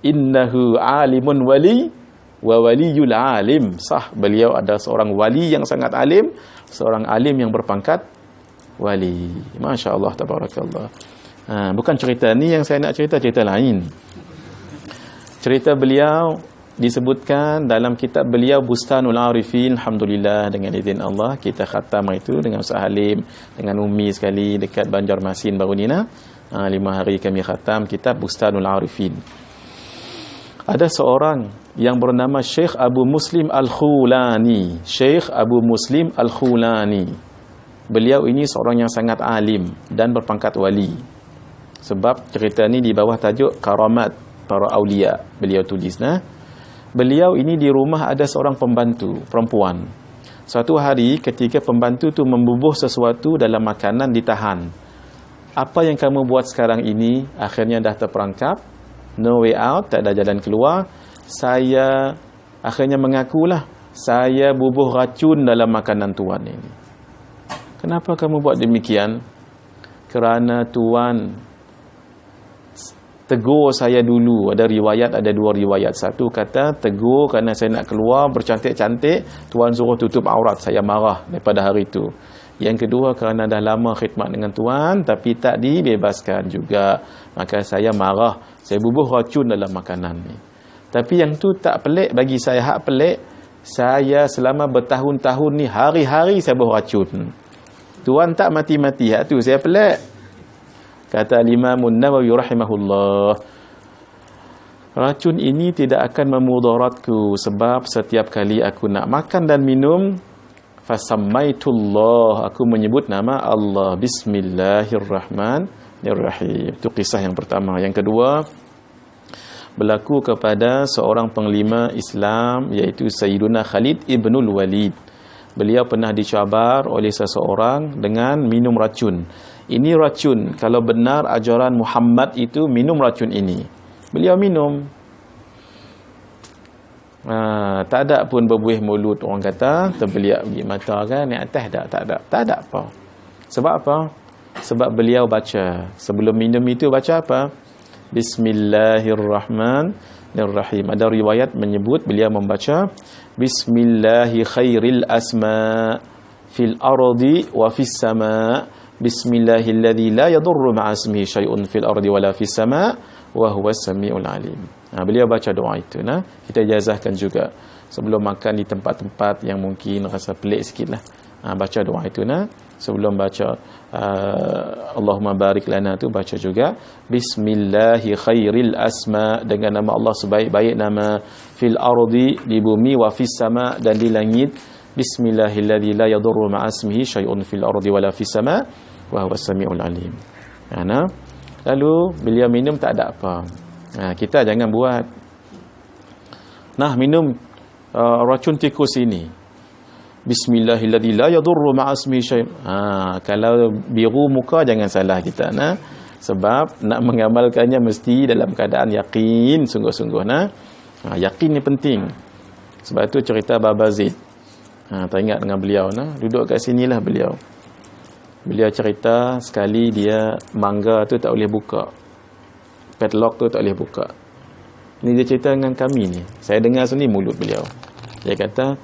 Innahu alimun wali wa waliyul alim. Sah, beliau ada seorang wali yang sangat alim, seorang alim yang berpangkat wali. Masya Allah, tabarakallah. Bukan cerita ni yang saya nak cerita, cerita lain. Cerita beliau disebutkan dalam kitab beliau Bustanul Arifin. Alhamdulillah, dengan izin Allah kita khatam itu dengan Ustaz Halim, dengan Umi sekali dekat Banjarmasin baru ni 5 hari kami khatam kitab Bustanul Arifin. Ada seorang yang bernama Syekh Abu Muslim Al-Khulani. Syekh Abu Muslim Al-Khulani. Beliau ini seorang yang sangat alim dan berpangkat wali. Sebab cerita ni di bawah tajuk Karamat Para Aulia. Beliau tulis beliau ini di rumah ada seorang pembantu perempuan. Suatu hari ketika pembantu tu membubuh sesuatu dalam makanan, ditahan. Apa yang kamu buat sekarang ini? Akhirnya dah terperangkap, no way out, tak ada jalan keluar. Saya akhirnya mengakulah, saya bubuh racun dalam makanan tuan ini. Kenapa kamu buat demikian? Kerana tuan tegur saya dulu. Ada riwayat, ada 2 riwayat. Satu kata tegur kerana saya nak keluar bercantik-cantik, tuan suruh tutup aurat, saya marah daripada hari itu. Yang kedua, kerana dah lama khidmat dengan tuan tapi tak dibebaskan juga, maka saya marah, saya bubuh racun dalam makanan ni. Tapi yang tu tak pelik bagi saya. Hak pelik, saya selama bertahun-tahun ni hari-hari saya bubuh racun. Tuan tak mati-mati. Hak tu saya pelik. Kata Imam Nawawi rahimahullah, racun ini tidak akan memudaratku, sebab setiap kali aku nak makan dan minum, fasammaitullah, aku menyebut nama Allah, bismillahirrahmanirrahim. Itu kisah yang pertama. Yang kedua, berlaku kepada seorang panglima Islam, iaitu Sayyiduna Khalid ibnul Walid. Beliau pernah dicabar oleh seseorang dengan minum racun. Ini racun, kalau benar ajaran Muhammad itu minum racun ini. Beliau minum. Tak ada pun berbuih mulut, orang kata, terbeliak di mata kan, naik atas tak ada apa. Sebab apa? Sebab beliau baca, sebelum minum itu baca apa? Bismillahirrahmanirrahim. Ada riwayat menyebut beliau membaca Bismillahi khairil asma fil ardi wa fis sama. Bismillahilladzi la yadurru ma'a ismihi syai'un fil ardi wala fis sama wa huwas samiul alim. Beliau baca doa itu. Kita ijazahkan juga sebelum makan di tempat-tempat yang mungkin rasa pelik sikitlah. Baca doa itu sebelum baca Allahumma barik lana tu baca juga Bismillahi khairil asma, dengan nama Allah sebaik-baik nama, fil ardi, di bumi, wa fis sama, dan di langit. Bismillahilladzi la yadurru ma'a ismihi syai'un fil ardi wala fis sama wa huwas samiul alim. Lalu beliau minum, tak ada apa. Kita jangan buat. Minum racun tikus ini. Bismillahilladzi la yadurru ma'a ismihi syai'un. Kalau biru muka jangan salah kita. Sebab nak mengamalkannya mesti dalam keadaan yakin, sungguh-sungguh. Yakin ni penting. Sebab itu cerita Baba Zaid. Teringat dengan beliau. Duduk kat sinilah beliau. Beliau cerita sekali dia mangga tu tak boleh buka. Padlock tu tak boleh buka. Ni dia cerita dengan kami ni. Saya dengar sendiri mulut beliau. Dia kata,